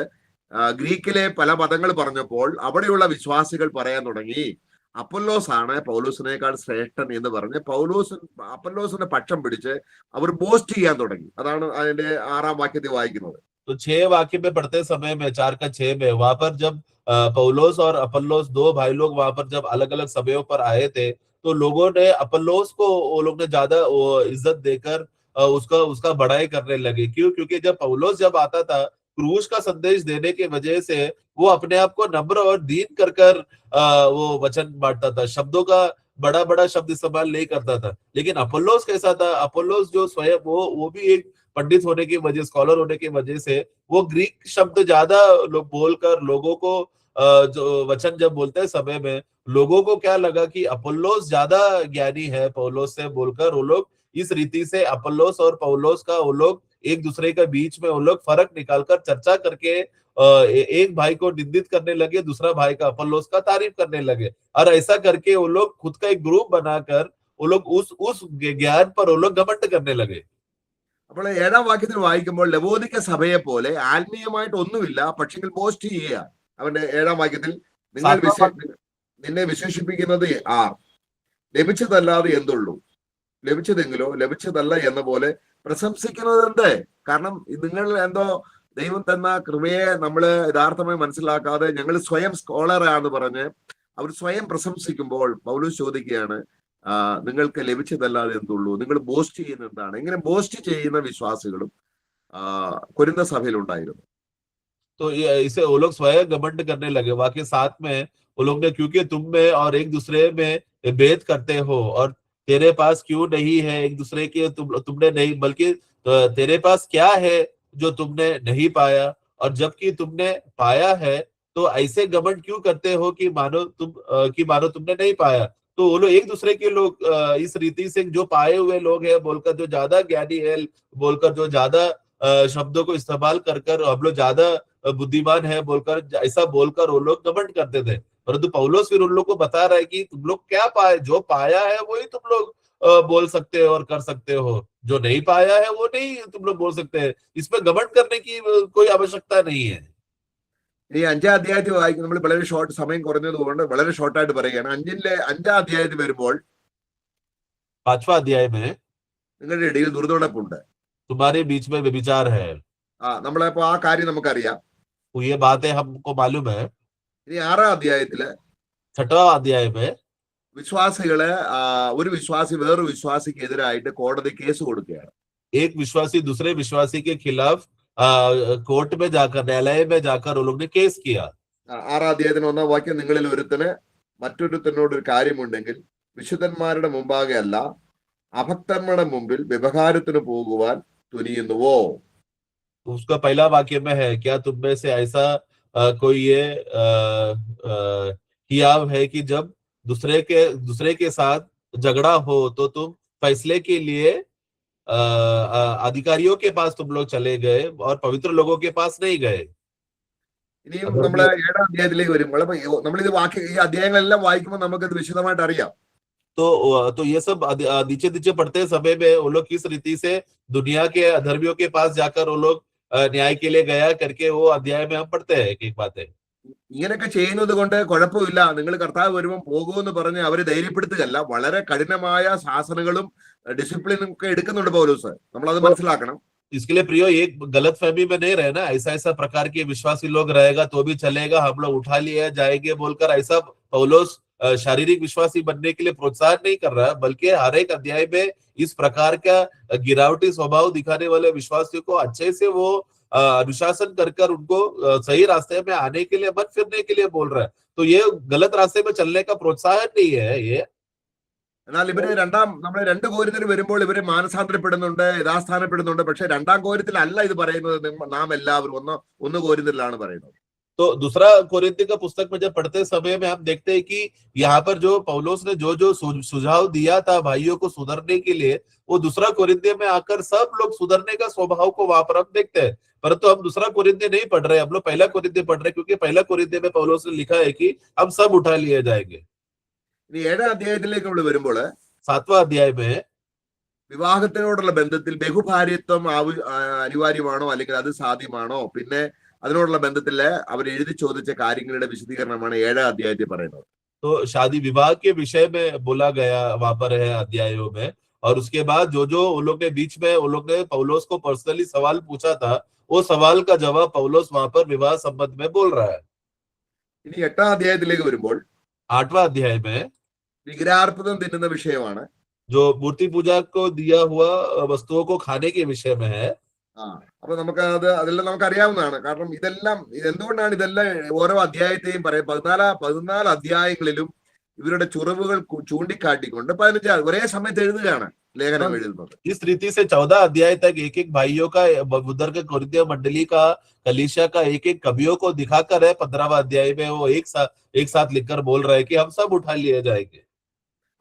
ഗ്രീക്കിലെ പല പദങ്ങൾ പറഞ്ഞപ്പോൾ അവിടെയുള്ള വിശ്വാസികൾ പറയാൻ തുടങ്ങി, അപ്പൊല്ലോസ് ആണ് പൗലോസിനേക്കാൾ ശ്രേഷ്ഠൻ എന്ന് പറഞ്ഞ് അപ്പൊല്ലോസിന്റെ പക്ഷം പിടിച്ച് അവർ ബോസ്റ്റ് ചെയ്യാൻ തുടങ്ങി. അതാണ് അതിന്റെ 6-ാം വാക്യത്തിൽ വായിക്കുന്നത്. तो 6 वाक्य में पढ़ते समय में 4 का 6 में वहां पर जब पौलोस और अपोल्लोस 2 भाई लोग वहां पर जब अलग अलग समयों पर आए थे, तो लोगों ने अपोल्लोस को वो लोग ने ज्यादा इज्जत देकर उसका बड़ाई करने लगे। क्यों? क्योंकि जब पौलोस जब आता था क्रूस का संदेश देने की वजह से वो अपने आप को नम्र और दीन कर कर वो वचन बांटता था, शब्दों का बड़ा बड़ा शब्द इस्तेमाल नहीं करता था। लेकिन अपोल्लोस कैसा था? अपोल्लोस जो स्वयं वो भी एक पंडित होने की वजह, स्कॉलर होने की वजह से वो ग्रीक शब्द ज्यादा बोलकर लोगों को जो वचन जब बोलते समय में लोगों को क्या लगा कि अपोल्लोस ज्यादा ज्ञानी है पौलोस से बोलकर वो लोग इस रीति से अपोल्लोस और पौलोस का वो लोग एक दूसरे के बीच में वो लोग फर्क निकालकर चर्चा करके एक भाई को निंदित करने लगे, दूसरा भाई का अपोल्लोस का तारीफ करने लगे। और ऐसा करके वो लोग खुद का एक ग्रुप बनाकर वो लोग उस ज्ञान पर वो लोग घमंड करने लगे। അപ്പോൾ 7-ാം വാക്യത്തിൽ വായിക്കുമ്പോൾ ലവോദിക്ക സഭയെ പോലെ ആത്മീയമായിട്ട് ഒന്നുമില്ല, പക്ഷെങ്കിൽ ബോസ്റ്റ് ചെയ്യുക. അവന്റെ 7-ാം വാക്യത്തിൽ നിന്നെ വിശേഷിപ്പിക്കുന്നത് ആർ? ലഭിച്ചതല്ലാതെ എന്തുള്ളൂ? ലഭിച്ചതെങ്കിലോ ലഭിച്ചതല്ല എന്ന പോലെ പ്രശംസിക്കുന്നത് എന്ത്? കാരണം നിങ്ങൾ എന്തോ ദൈവം തന്ന കൃപയെ നമ്മൾ യഥാർത്ഥമായി മനസ്സിലാക്കാതെ ഞങ്ങൾ സ്വയം സ്കോളറാന്ന് പറഞ്ഞ് അവർ സ്വയം പ്രശംസിക്കുമ്പോൾ പൗലോസ് ചോദിക്കുകയാണ്, നിങ്ങൾക്ക് ലഭിച്ചതല്ലാതെ എന്തുള്ളൂ? നിങ്ങൾ ബോസ്റ്റ് ചെയ്യുന്ന എന്താണ്? ഇങ്ങനെ ബോസ്റ്റ് ചെയ്യുന്ന വിശ്വാസികളും കൊരിന്ത സഭയിൽ ഉണ്ടായിരുന്നു. तो इसे वो लोग स्वयं घमंड करने लगे। वाक्य 7 में वो लोग ने, क्योंकि तुम में और एक दूसरे में भेद करते हो और तेरे पास क्यों नहीं है एक दूसरे के, तुमने नहीं, बल्कि तेरे पास क्या है जो तुमने नहीं पाया, और जबकि तुमने पाया है तो ऐसे घमंड क्यों करते हो कि मानो तुमने नहीं पाया। तो वो लोग एक दूसरे के लोग इस रीति से जो पाए हुए लोग हैं बोलकर, जो ज्यादा ज्ञानी है बोलकर, जो ज्यादा शब्दों को इस्तेमाल कर कर हम लोग ज्यादा बुद्धिमान है बोलकर, ऐसा बोलकर वो लोग घमंड करते थे। परंतु पौलोस फिर उन लोग को बता रहा है कि तुम लोग क्या पाए, जो पाया है वही तुम लोग बोल सकते हो और कर सकते हो, जो नहीं पाया है वो नहीं तुम लोग बोल सकते हैं। इसमें घमंड करने की कोई आवश्यकता नहीं है। ഈ 5-ാം അധ്യായത്തിൽ വായിക്കും, നമ്മൾ വളരെ ഷോർട്ട് സമയം കുറഞ്ഞത് കൊണ്ട് വളരെ ഷോർട്ടായിട്ട് പറയുകയാണ്. 5-ാം അധ്യായത്തിൽ വരുമ്പോൾ 5वां अध्याय में നിങ്ങളുടെ ഇടയിൽ ദുർനടപ്പുണ്ട്, तुम्हारे बीच में व्यभिचार है। നമ്മളിപ്പോ ആ കാര്യം നമുക്കറിയാം. तो ये बातें हमको मालूम है। ഇനി 6-ാം അധ്യായത്തില് 6वां अध्याय में വിശ്വാസികള് ഒരു വിശ്വാസി വേറൊരു വിശ്വാസിക്ക് എതിരായിട്ട് കോടതി കേസ് കൊടുക്കുകയാണ്. एक विश्वासी दूसरे विश्वासी के खिलाफ कोर्ट में जाकर, न्यायालय में जाकर वो लोग ने केस किया। 6-ാം അധ്യായത്തിന് 1-ാം വാക്യം, നിങ്ങളിൽ ഒരുത്തന് മറ്റൊരുത്തനോട് ഒരു കാര്യമുണ്ടെങ്കിൽ വിശുദ്ധന്മാരുടെ മുമ്പാകെ അല്ല അഭക്തന്മാരുടെ മുമ്പിൽ വ്യഭിചാരത്തിന് പോകുവാൻ തുനിയുന്നുവോ? उसका पहला वाक्य में है, क्या तुम में से ऐसा कोई ये हियाव है कि जब दूसरे के साथ झगड़ा हो तो तुम फैसले के लिए अधिकारियों के पास तुम लोग चले गए और पवित्र लोगों के पास नहीं गए। ഇനിയും നമ്മള് 7-ാം അധ്യായത്തിലേക്ക് വരുമ്പോൾ നമ്മളിത് ഈ അധ്യായങ്ങളെല്ലാം വായിക്കുമ്പോൾ നമുക്കത് വിശദമായിട്ട് അറിയാം. तो ये सब नीचे नीचे पढ़ते समय में वो लोग किस रीति से दुनिया के अधर्मियों के पास जाकर वो लोग न्याय के लिए गया करके वो अध्याय में हम पढ़ते हैं एक बात है। ഇങ്ങനെയൊക്കെ ചെയ്യുന്നത് കൊണ്ട് കുഴപ്പമില്ല, നിങ്ങൾ കർത്താവ് വരുമ്പോൾ പോകുമെന്ന് പറഞ്ഞ് അവരെ ധൈര്യപ്പെടുത്തുകയല്ല, വളരെ കഠിനമായ ശാസനകളും ഡിസിപ്ലിനും ഒക്കെ എടുക്കുന്നുണ്ട് പൗലോസ്. നമ്മളത് മനസ്സിലാക്കണം. इसके लिए प्रियो एक गलत फहमी में नहीं रहना, ऐसा प्रकार के विश्वासी लोग रहेगा तो भी चलेगा, हम लोग उठा लिए जाएंगे बोलकर ऐसा पौलोस शारीरिक विश्वासी बनने के लिए प्रोत्साहन नहीं कर रहा है, बल्कि हर एक अध्याय में इस प्रकार का गिरावटी स्वभाव दिखाने वाले विश्वासियों को अच्छे से वो अनुशासन कर उनको सही रास्ते में आने के लिए, मन फिरने के लिए बोल रहा है। तो ये गलत रास्ते में चलने का प्रोत्साहन नहीं है ये। എന്നാൽ ഇവര് നമ്മളെ 2 കോരിന്തിൽ വരുമ്പോൾ ഇവര് മാനസാന്തരപ്പെടുന്നുണ്ട്, യഥാസ്ഥാനപ്പെടുന്നുണ്ട്. പക്ഷെ 2-ാം കോരിന്തിലല്ല ഇത് പറയുന്നത്. നാം എല്ലാവരും 1 കോരിന്തിലാണ് പറയുന്നത്. तो दूसरा कोरिन्थी का पुस्तक में जब पढ़ते समय में हम देखते हैं कि यहाँ पर जो पौलुस ने जो जो सुझाव दिया था भाइयों को सुधरने के लिए, वो दूसरा कोरिन्थी में आकर सब लोग सुधरने का स्वभाव को वहां पर हम देखते हैं। परंतु हम दूसरा कोरिन्थी नहीं पढ़ रहे, हम लोग पहला कोरिन्थी पढ़ रहे, क्योंकि पहला कोरिन्थी में पौलुस ने लिखा है कि हम सब उठा लिए जाएंगे। ഇനി 7-ാം അധ്യായത്തിലേക്ക് നമ്മൾ വരുമ്പോൾ 7वां अध्याय में വിവാഹത്തിനോടുള്ള ബന്ധത്തിൽ ബഹുഭാര്യത്വം അനിവാര്യമാണോ അല്ലെങ്കിൽ അത് സാധ്യമാണോ, പിന്നെ അതിനോടുള്ള ബന്ധത്തില് അവർ എഴുതി ചോദിച്ച കാര്യങ്ങളുടെ വിശദീകരണമാണ് 7-ാം അധ്യായത്തിൽ പറയുന്നത്. तो शादी विवाह के विषय में बोला गया वहां पर है अध्यायों में, और उसके बाद जो जो उन लोग के बीच में उन लोग ने पौलुस को पर्सनली सवाल पूछा था, वो सवाल का जवाब पौलुस वहां पर विवाह संबंध में बोल रहा है। ഇനി 8-ാം അധ്യായത്തിലേക്ക് വരുമ്പോൾ 8वां अध्याय में വിഗ്രഹാർപ്പിതം തിന്നുന്ന വിഷയമാണ്. जो मूर्ति पूजा को दिया हुआ वस्तुओं को खाने के विषय में है। അപ്പൊ നമുക്ക് അതെല്ലാം നമുക്ക് അറിയാവുന്നതാണ്. കാരണം എന്തുകൊണ്ടാണ് ഇതെല്ലാം ഓരോ അധ്യായത്തെയും പറയാം, 14 അധ്യായങ്ങളിലും ഇവരുടെ ചുറവുകൾ ചൂണ്ടിക്കാട്ടിക്കൊണ്ട് 15 ഒരേ സമയത്ത് എഴുതുകയാണ് ലേഖനം എഴുതുന്നത്. इस रीति से 14 अध्याय तक एक एक भाइयों का, उधर के कोरिन्थियों मंडली का, कलीसिया का एक एक कवियों को दिखाकर है 15वां अध्याय में वो एक साथ लिखकर बोल रहे हैं कि हम सब उठा लिए जाएंगे।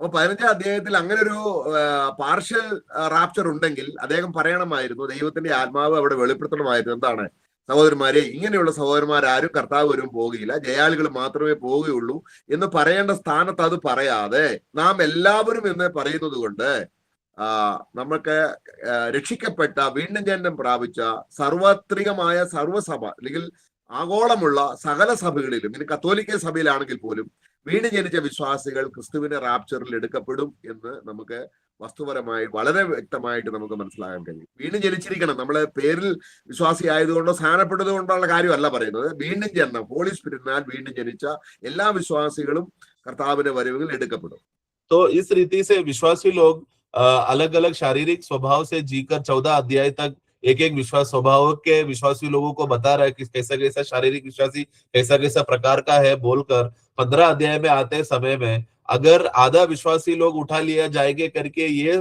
അപ്പൊ 15-ാം അധ്യായത്തിൽ അങ്ങനെ ഒരു പാർഷ്യൽ റാപ്ചർ ഉണ്ടെങ്കിൽ അദ്ദേഹം പറയണമായിരുന്നു, ദൈവത്തിന്റെ ആത്മാവ് അവിടെ വെളിപ്പെടുത്തണമായിരുന്നു. എന്താണ് സഹോദരന്മാരെ, ഇങ്ങനെയുള്ള സഹോദരന്മാരാരും കർത്താവ് വരും പോകുകയില്ല, ജയാളികൾ മാത്രമേ പോവുകയുള്ളൂ എന്ന് പറയേണ്ട സ്ഥാനത്ത് അത് പറയാതെ നാം എല്ലാവരും എന്ന് പറയുന്നത് കൊണ്ട് നമുക്ക് രക്ഷിക്കപ്പെട്ട വീണ്ടും ജനനം പ്രാപിച്ച സാർവത്രികമായ സർവ്വസഭ അല്ലെങ്കിൽ ആഗോളമുള്ള സകല സഭകളിലും, ഇനി കത്തോലിക്ക സഭയിലാണെങ്കിൽ പോലും വീണ്ടും ജനിച്ച വിശ്വാസികൾ ക്രിസ്തുവിന്റെ റാപ്ചറിൽ എടുക്കപ്പെടും എന്ന് നമുക്ക് വസ്തുപരമായി വളരെ വ്യക്തമായിട്ട് നമുക്ക് മനസ്സിലാക്കാൻ കഴിയും. വീണ്ടും ജനിച്ചിരിക്കണം, നമ്മളെ പേരിൽ വിശ്വാസി ആയതുകൊണ്ടോ സ്ഥാനപ്പെട്ടത് കൊണ്ടുള്ള കാര്യമല്ല പറയുന്നത്. വീണ്ടും ജനനം, ഹോളി സ്പിരിറ്റിനാൽ വീണ്ടും ജനിച്ച എല്ലാ വിശ്വാസികളും കർത്താവിന്റെ വരവിൽ എടുക്കപ്പെടും. तो इस रीति से विश्वासी लोग अलग अलग शारीरिक स्वभाव से जीकर 14 अध्याय तक एक एक विश्वास स्वभाव के विश्वासी लोगों को बता रहा है कि कैसा कैसा शारीरिक विश्वासी कैसा कैसा प्रकार का है बोलकर 15 अध्याय में आते समय में अगर आधा विश्वासी लोग उठा लिया जाएंगे करके ये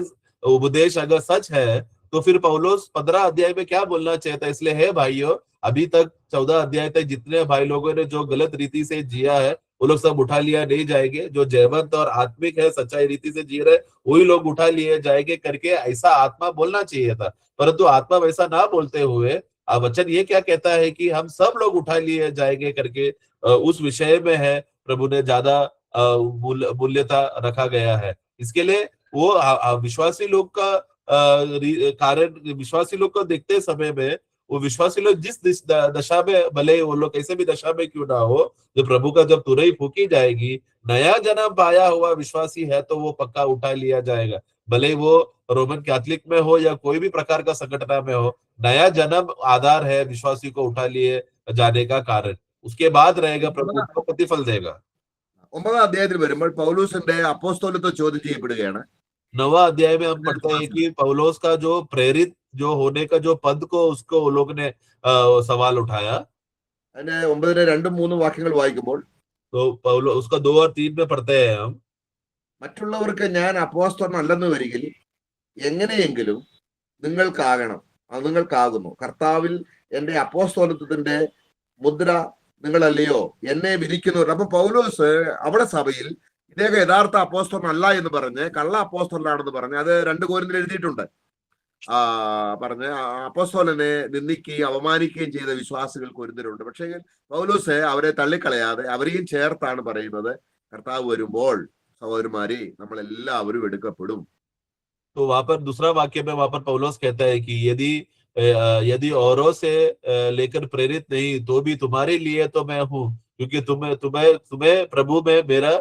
उपदेश अगर सच है, तो फिर पौलुस 15 अध्याय में क्या बोलना चाहता है? इसलिए है भाइयों, अभी तक 14 अध्याय तक जितने भाई लोगों ने जो गलत रीति से जिया है वो लोग सब उठा लिया नहीं जाएंगे। जो जयवंत और आत्मिक है, सच्चाई रीति से जी रहे, वही लोग उठा लिए जाएंगे करके ऐसा आत्मा बोलना चाहिए था। परंतु आत्मा वैसा ना बोलते हुए वचन ये क्या कहता है कि हम सब लोग उठा लिए जाएंगे करके उस विषय में है प्रभु ने ज्यादा मूल्यता रखा गया है। इसके लिए वो विश्वासी लोग का कारण, विश्वासी लोग को देखते समय में वो विश्वासी लोग जिस दशा में, भले वो लोग कैसे भी दशा में क्यों ना हो, जो प्रभु का जब तुरही फूकी जाएगी, नया जन्म पाया हुआ विश्वासी है तो वो पक्का उठा लिया जाएगा। भले वो रोमन कैथोलिक में हो या कोई भी प्रकार का संगठन में हो, नया जन्म आधार है विश्वासी को उठा लिए जाने का कारण। उसके बाद रहेगा प्रभु उसको प्रतिफल देगा। 9-ാം അധ്യായത്തിൽ വരുമ്പോൾ പൗലൂസിന്റെ അപ്പോസ്തലത്വം ചോദ്യം ചെയ്യപ്പെടുകയാണ്. 9वां अध्याय में हम पढ़ते हैं कि पौलुस का जो प्रेरित जो होने का जो पद को उसको वो लोग ने सवाल उठाया। അതിന് 9-ലെ 2-3 വാക്യങ്ങൾ വായിക്കുമ്പോൾ तो पौलुस उसका 2 और 3 में पढ़ते हैं हम, മറ്റുള്ളവർക്ക് ഞാൻ അപ്പോസ്തലൻ അല്ലെന്ന് വരികിൽ എങ്ങനെയെങ്കിലും നിങ്ങൾക്കാകുന്നു, കർത്താവിൽ എന്റെ അപ്പോസ്തലത്വത്തിന്റെ മുദ്ര നിങ്ങളല്ലയോ എന്നെ വിധിക്കുന്നവർ. അപ്പൊ പൗലോസ് അവിടെ സഭയിൽ ഇദ്ദേഹം യഥാർത്ഥ അപ്പോസ്തലൻ അല്ല എന്ന് പറഞ്ഞ് കള്ള അപ്പോസ്തലനാണെന്ന് പറഞ്ഞ് അത് 2 കോരിന്ത്യർ എഴുതിയിട്ടുണ്ട്. പറഞ്ഞ് അപ്പോസ്തലനെ നിന്ദിക്കുകയും അവമാനിക്കുകയും ചെയ്ത വിശ്വാസികൾ കൊരിന്ത്യരുണ്ട്. പക്ഷേ പൗലോസ് അവരെ തള്ളിക്കളയാതെ അവരെയും ചേർത്താണ് പറയുന്നത്, കർത്താവ് വരുമ്പോൾ സഹോദരന്മാരെ നമ്മൾ എല്ലാവരും എടുക്കപ്പെടും. तो वहां पर दूसरा वाक्य में वहां पर पौलुस कहता है कि यदि औरों से लेकर प्रेरित नहीं तो भी तुम्हारे लिए तो मैं हूँ, क्योंकि तुम्हें प्रभु में मेरा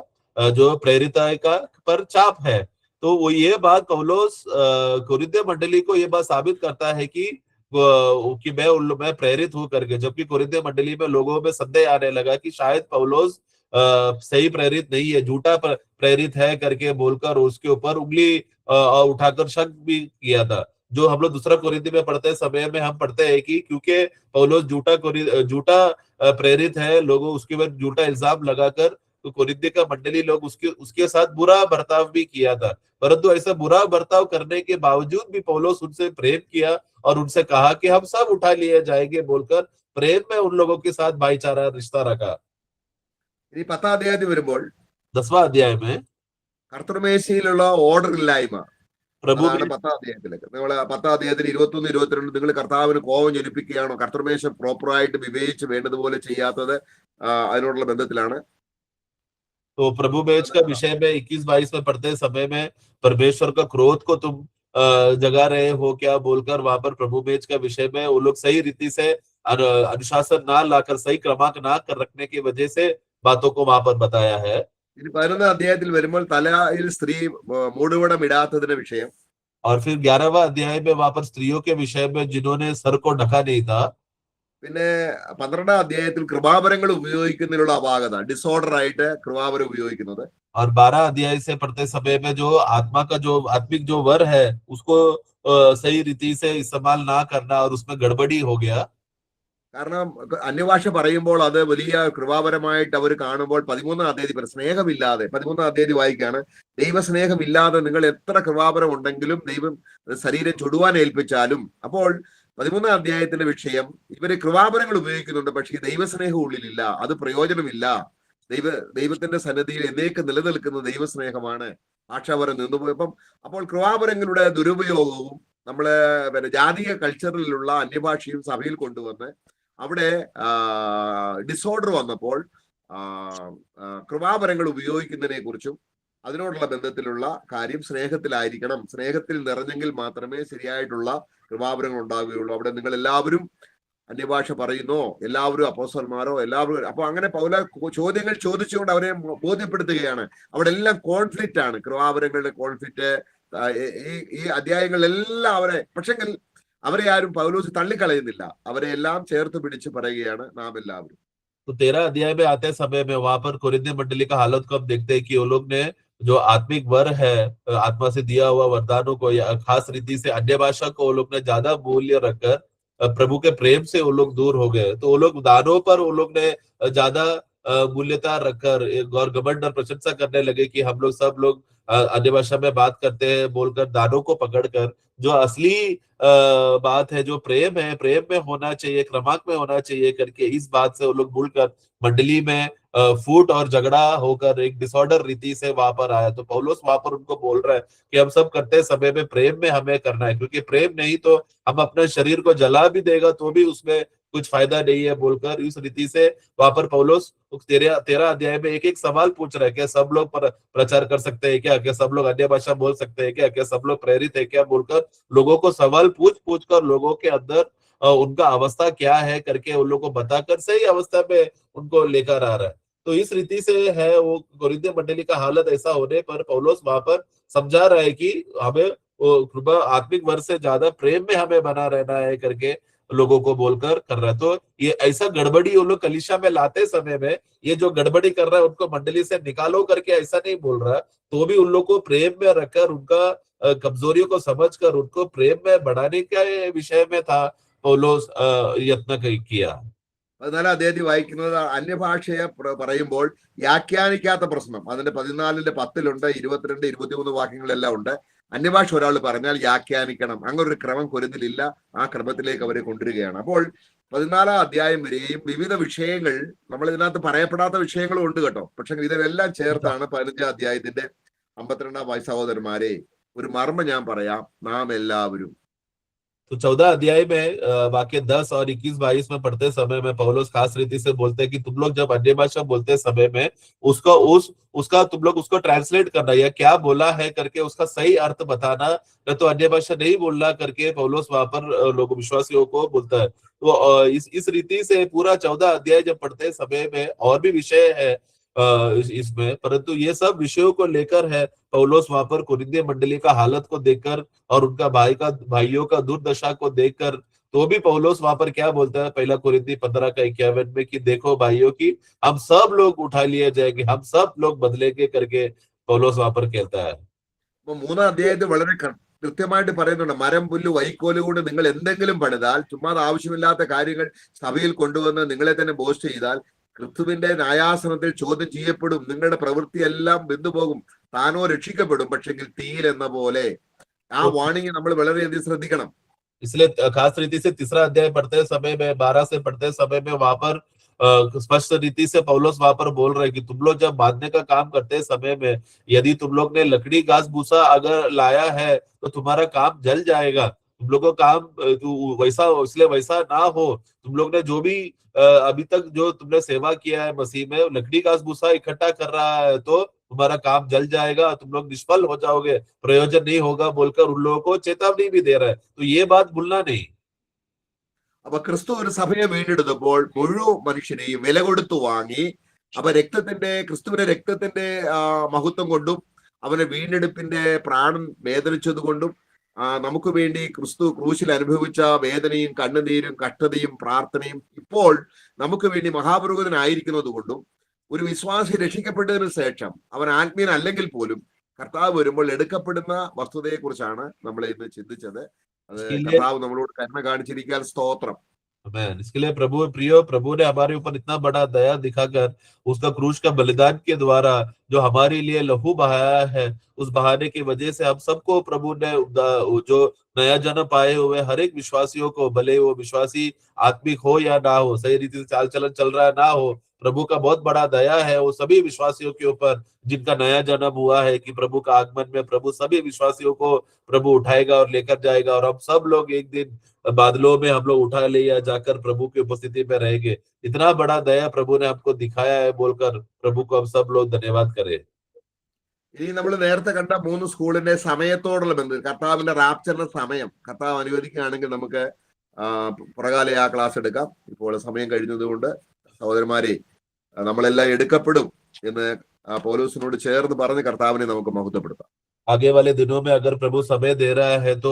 जो प्रेरिता का पर चाप है। तो वो ये बात पौलुस कोरिन्थ मंडली को ये बात साबित करता है कि मैं प्रेरित हूं करके, जबकि कोरिन्थ मंडली में लोगों में संदेह आने लगा कि शायद पौलुस सही प्रेरित नहीं है, झूठा प्रेरित है करके बोलकर उसके ऊपर उंगली उठाकर शक भी किया था। जो हम लोग दूसरा कोरिन्थी में पढ़ते समय में हम पढ़ते हैं कि क्योंकि पौलुस झूठा प्रेरित है, लोगों उसके बाद झूठा इल्जाम लगाकर तो कोरिन्थी का मंडली लोग उसके साथ बुरा बर्ताव भी किया था। परंतु ऐसा बुरा बर्ताव करने के बावजूद भी पौलुस उनसे प्रेम किया और उनसे कहा कि हम सब उठा लिए जाएंगे बोलकर प्रेम में उन लोगों के साथ भाईचारा रिश्ता रखा। ഇനി 10ാം അധ്യായത്തിൽ വരുമ്പോൾ 10वां अध्याय में കർത്തൃമേശയിലുള്ള ഓർഡർ ഇല്ലായ്മ, प्रभु അതാണ് में 10ാം അധ്യായത്തിലേക്ക്. നിങ്ങൾ 10ാം അധ്യായത്തിൽ 21, 22 നിങ്ങൾ കർത്താവിന് കോപം ജനിപ്പിക്കുകയാണോ, കർത്തൃമേശ പ്രോപ്പറായിട്ട് വിവേചിച്ച് വേണ്ടതുപോലെ ചെയ്യാത്തത് അതിനോടുള്ള ബന്ധത്തിലാണ്. तो प्रभु बेच का विषय में 21-22 में पढ़ते समय में परमेश्वर का क्रोध को तुम जगा रहे हो क्या बोलकर वहां पर प्रभु बेच का विषय में वो लोग सही रीति से अनुशासन ना लाकर सही क्रमांक ना कर रखने की वजह से बातों को वहां पर बताया है। ഇനി 11ാം അധ്യായത്തിൽ വരുമ്പോൾ തലയിൽ സ്ത്രീ മൂടുപടം ഇടാത്തതിന്റെ വിഷയം. और फिर 11वां अध्याय में वहां पर स्त्रियों के विषय में जिन्होंने सर को ढका नहीं था। പിന്നെ 12ാം അധ്യായത്തിൽ കൃപാവരങ്ങൾ ഉപയോഗിക്കുന്നതിനുള്ള അപാകത, ഡിസോർഡർ ആയിട്ട് കൃപാവരം ഉപയോഗിക്കുന്നത്. और 12 अध्याय से पढ़ते समय में जो आत्मा का जो आत्मिक जो वर है उसको सही रीति से इस्तेमाल ना करना और उसमें गड़बड़ी हो गया। കാരണം അന്യഭാഷ പറയുമ്പോൾ അത് വലിയ കൃപാപരമായിട്ട് അവർ കാണുമ്പോൾ 13ാം അധ്യായത്തിൽ സ്നേഹമില്ലാതെ, 13ാം അധ്യായത്തിൽ വായിക്കാണ്, ദൈവസ്നേഹമില്ലാതെ നിങ്ങൾ എത്ര കൃപാപരം ഉണ്ടെങ്കിലും ദൈവം ശരീരം ചുടുവാൻ ഏൽപ്പിച്ചാലും. അപ്പോൾ 13ാം അധ്യായത്തിന്റെ വിഷയം ഇവര് കൃപാപരങ്ങൾ ഉപയോഗിക്കുന്നുണ്ട്, പക്ഷേ ദൈവസ്നേഹം ഉള്ളിലില്ല, അത് പ്രയോജനമില്ല. ദൈവത്തിന്റെ സന്നിധിയിൽ എന്നേക്ക് നിലനിൽക്കുന്ന ദൈവസ്നേഹമാണ്. ഭാഷാപരം നിന്നുപോയപ്പം അപ്പോൾ കൃപാപരങ്ങളുടെ ദുരുപയോഗവും നമ്മള് ജാതീയ കൾച്ചറിലുള്ള അന്യഭാഷയും സഭയിൽ കൊണ്ടുവന്ന് അവിടെ ഡിസോർഡർ വന്നപ്പോൾ കൃപാപരങ്ങൾ ഉപയോഗിക്കുന്നതിനെ കുറിച്ചും അതിനോടുള്ള ബന്ധത്തിലുള്ള കാര്യം സ്നേഹത്തിലായിരിക്കണം. സ്നേഹത്തിൽ നിറഞ്ഞെങ്കിൽ മാത്രമേ ശരിയായിട്ടുള്ള കൃപാപരങ്ങൾ ഉണ്ടാവുകയുള്ളൂ. അവിടെ നിങ്ങൾ എല്ലാവരും അന്യഭാഷ പറയുന്നോ, എല്ലാവരും അപ്പോസ്തലന്മാരോ, എല്ലാവരും. അപ്പൊ അങ്ങനെ പൗല ചോദ്യങ്ങൾ ചോദിച്ചുകൊണ്ട് അവരെ ബോധ്യപ്പെടുത്തുകയാണ്. അവിടെ എല്ലാം കോൺഫ്ലിക്റ്റ് ആണ്, കൃപാപരങ്ങളുടെ കോൺഫ്ലിക്റ്റ്. ഈ അധ്യായങ്ങളിലെല്ലാം പക്ഷെങ്കിൽ അവരെ ആരും പൗലോസ് തള്ളിക്കളയുന്നില്ല, അവരെ എല്ലാം ചേർത്ത് പിടിച്ച് പറയുകയാണ് നാം എല്ലാവരും. तो 13 अध्याय में आते समय में वहां पर कोरिन्थी मंडली का हालत को हम देखते हैं कि वो लोग ने जो आत्मिक वर है, आत्मा से दिया हुआ वरदानों को या खास रीति से अन्य भाषा को वो लोग ने ज्यादा मूल्य रखकर प्रभु के प्रेम से वो लोग दूर हो गए। तो वो लोग दानों पर वो लोग ने ज्यादा मूल्यता रखकर गौर घमंड और प्रशंसा करने लगे कि हम लोग सब लोग अन्य भाषा में बात करते हैं बोलकर दानों को पकड़कर, जो असली बात है, जो प्रेम है, प्रेम में होना चाहिए, क्रमांक में होना चाहिए करके इस बात से वो लोग भूलकर मंडली में फूट और झगड़ा होकर एक डिसऑर्डर रीति से वहां पर आया। तो पौलुस वहां पर उनको बोल रहा है कि हम सब करते समय में प्रेम में हमें करना है, क्योंकि प्रेम नहीं तो हम अपने शरीर को जला भी देगा तो भी उसमें कुछ फायदा नहीं है बोलकर इस रीति से वहां पर पौलुस 13 अध्याय में एक एक सवाल पूछ रहा है। क्या सब लोग प्रचार कर सकते हैं क्या सब लोग अन्य भाषा बोल सकते हैं क्या सब लोग प्रेरित है क्या बोलकर लोगों को सवाल पूछ कर लोगों के अंदर उनका अवस्था क्या है करके उन लोगों को बताकर सही अवस्था में उनको लेकर आ रहा है। तो इस रीति से है वो कोरिन्थी मंडली का हालत ऐसा होने पर पौलुस वहां पर समझा रहा है कि हमें कृपा आत्मिक वर्ष से ज्यादा प्रेम में हमें बना रहना है करके लोगों को बोलकर कर रहा है। तो ये ऐसा गड़बड़ी वो लोग कलीसिया में लाते समय में ये जो गड़बड़ी कर रहा है उनको मंडली से निकालो करके ऐसा नहीं बोल रहा, तो भी उन लोग को प्रेम में रखकर उनका कमजोरियों को समझकर उनको प्रेम में बढ़ाने के विषय में था पौलुस यत्न किया। 14ാം അധ്യായത്തിൽ വായിക്കുന്നത് അന്യഭാഷയെ പറയുമ്പോൾ വ്യാഖ്യാനിക്കാത്ത പ്രശ്നം. അതിന്റെ 14ന്റെ 10 22, 23 വാക്യങ്ങളെല്ലാം ഉണ്ട്. അന്യഭാഷ ഒരാൾ പറഞ്ഞാൽ വ്യാഖ്യാനിക്കണം, അങ്ങനെ ഒരു ക്രമം കൊരിന്തിലില്ല. ആ ക്രമത്തിലേക്ക് അവരെ കൊണ്ടുവരികയാണ്. അപ്പോൾ 14ാം അധ്യായം വരെയും വിവിധ വിഷയങ്ങൾ, നമ്മൾ ഇതിനകത്ത് പറയപ്പെടാത്ത വിഷയങ്ങളും ഉണ്ട് കേട്ടോ, പക്ഷെ ഇതെല്ലാം ചേർത്താണ് 15ാം അധ്യായത്തിന്റെ 52 സഹോദരന്മാരെ ഒരു മർമ്മം ഞാൻ പറയാം, നാം എല്ലാവരും. तो 14 अध्याय में वाक्य 10 और 21-22 में पढ़ते समय में पौलुस खास रीति से बोलते हैं कि तुम लोग जब अन्य भाषा बोलते समय में उसका तुम लोग उसको ट्रांसलेट करना या क्या बोला है करके उसका सही अर्थ बताना, न तो अन्य भाषा नहीं बोलना करके पौलुस वहां पर लोग विश्वासियों को बोलता है। तो इस रीति से पूरा 14 अध्याय जब पढ़ते समय में और भी विषय है इसमें, परंतु ये सब विषयों को लेकर है पौलुस वहां पर कोरिन्थी मंडली का हालत को देखकर और उनका भाइयों का दुर्दशा को देखकर, तो भी पौलुस वहां पर क्या बोलता है 1 कोरिन्थी 15:51 में कि देखो भाइयों की हम सब लोग उठा लिए जाएंगे, हम सब लोग बदलेंगे करके पौलुस वहां पर कहता है। 3ാം അധ്യായത്തിൽ വളരെ കൃത്യമായിട്ട് പറയുന്നുണ്ട്, മരം പുല്ല് വൈക്കോല് കൊണ്ട് നിങ്ങൾ എന്തെങ്കിലും പണിതാൽ, ചുമ്മാ ആവശ്യമില്ലാത്ത കാര്യങ്ങൾ സഭയിൽ കൊണ്ടുവന്ന് നിങ്ങളെ തന്നെ ബോസ്റ്റ് ചെയ്താൽ ക്രിസ്തുവിന്റെ ന്യായാസനത്തിൽ ചോദ്യം ചെയ്യപ്പെടും, നിങ്ങളുടെ പ്രവൃത്തിയെല്ലാം ബന്ധുപോകും, താനോ രക്ഷിക്കപ്പെടും, പക്ഷെങ്കിൽ തീയിൽ എന്ന പോലെ. ആ വാണിംഗ് നമ്മൾ വളരെയധികം ശ്രദ്ധിക്കണം. इसलिए खास रीति से तीसरा अध्याय पढ़ते समय में 12 से पढ़ते समय में वहां पर स्पष्ट रीति से पौलुस वहां पर बोल रहे हैं कि तुम लोग जब बांधने का काम करते समय में यदि तुम लोग ने लकड़ी घास भूसा अगर लाया है तो तुम्हारा काम जल जाएगा। तुम लोगों का काम वैसा, इसलिए वैसा ना हो। तुम लोग ने जो भी अभी तक जो तुमने सेवा किया है मसीह में, लकड़ी घास भूसा इकट्ठा कर रहा है तो तुम्हारा काम जल जाएगा, तुम लोग निष्फल हो जाओगे, प्रयोजन नहीं होगा बोलकर उन लोगों को चेतावनी भी दे रहा है। तो ये बात भूलना नहीं। അപ്പൊ ക്രിസ്തു ഒരു സഭയെ വീണ്ടെടുത്തപ്പോൾ മുഴുവൻ മനുഷ്യനെയും വില കൊടുത്തു വാങ്ങി. അപ്പൊ ക്രിസ്തുവിന്റെ രക്തത്തിന്റെ മഹത്വം കൊണ്ടും അവന്റെ വീണ്ടെടുപ്പിന്റെ പ്രാണൻ വേദനിച്ചത് കൊണ്ടും നമുക്ക് വേണ്ടി ക്രിസ്തു ക്രൂശിൽ അനുഭവിച്ച വേദനയും കണ്ണുനീരും കഷ്ടതയും പ്രാർത്ഥനയും ഇപ്പോൾ നമുക്ക് വേണ്ടി മഹാപുരോഹിതനായിരിക്കുന്നത് കൊണ്ടും ഒരു വിശ്വാസി രക്ഷിക്കപ്പെട്ടതിനു ശേഷം അവൻ ആത്മീയനല്ലെങ്കിൽ പോലും കർത്താവ് വരുമ്പോൾ എടുക്കപ്പെടുന്ന വസ്തുതയെ കുറിച്ചാണ് നമ്മൾ ഇന്ന് ചിന്തിച്ചത്. അത് കർത്താവ് നമ്മളോട് കരുണ കാണിച്ചിരിക്കാൻ സ്തോത്രം. इसके लिए प्रभु ने हमारे ऊपर इतना बड़ा दया दिखाकर उसका क्रूस का बलिदान के द्वारा जो हमारे लिए लहू बहाया है, उस बहाने की वजह से हम सबको प्रभु ने जो नया जन्म पाए हुए हर एक विश्वासियों को, भले वो विश्वासी आत्मिक हो या ना हो, सही रीति से चाल चलन चल रहा है ना हो, प्रभु का बहुत बड़ा दया है वो सभी विश्वासियों के ऊपर जिनका नया जन्म हुआ है कि प्रभु का आगमन में प्रभु सभी विश्वासियों को प्रभु उठाएगा और लेकर जाएगा और हम सब लोग एक दिन बादलों में हम लोग उठा लिया जाकर प्रभु की उपस्थिति में रहेंगे। इतना बड़ा दया प्रभु ने हमको दिखाया है बोलकर प्रभु को हम सब लोग धन्यवाद करें। ഇനി നമ്മൾ നേരത്തെ കണ്ട 3 സ്കൂളിന്റെ സമയത്തോടുള്ള ബന്ധം, കർത്താവിന്റെ റാപ്ചറിന്റെ സമയം കർത്താവ് അനുവദിക്കുകയാണെങ്കിൽ നമുക്ക് പുറകാലെ ആ ക്ലാസ് എടുക്കാം. ഇപ്പോൾ സമയം കഴിഞ്ഞതുകൊണ്ട് സഹോദരന്മാരെ, നമ്മളെല്ലാം എടുക്കപ്പെടും എന്ന് പൗലോസിനോട് ചേർന്ന് പറഞ്ഞ് കർത്താവിനെ നമുക്ക് മഹത്വപ്പെടുത്താം. आगे वाले दिनों में अगर प्रभु समय दे रहा है तो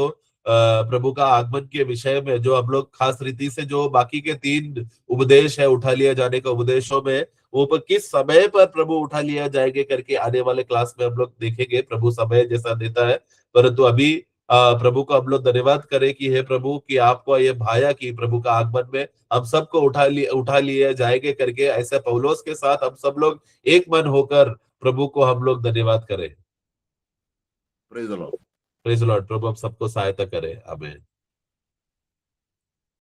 प्रभु का आगमन के विषय में जो हम लोग खास रीति से जो बाकी के 3 उपदेश है उठा लिया जाने का उपदेशों में वो पर किस समय पर प्रभु उठा लिया जाएंगे करके आने वाले क्लास में हम लोग देखेंगे। प्रभु समय जैसा देता है, परंतु अभी प्रभु को हम लोग धन्यवाद करें कि हे प्रभु कि आपको ये भाया कि प्रभु का आगमन में हम सबको उठा लिए जाएंगे करके, ऐसे पौलुस के साथ हम सब लोग एक मन होकर प्रभु को हम लोग धन्यवाद करें। Praise the Lord. Praise the Lord. प्रभु आप सबको सहायता करे। आमीन।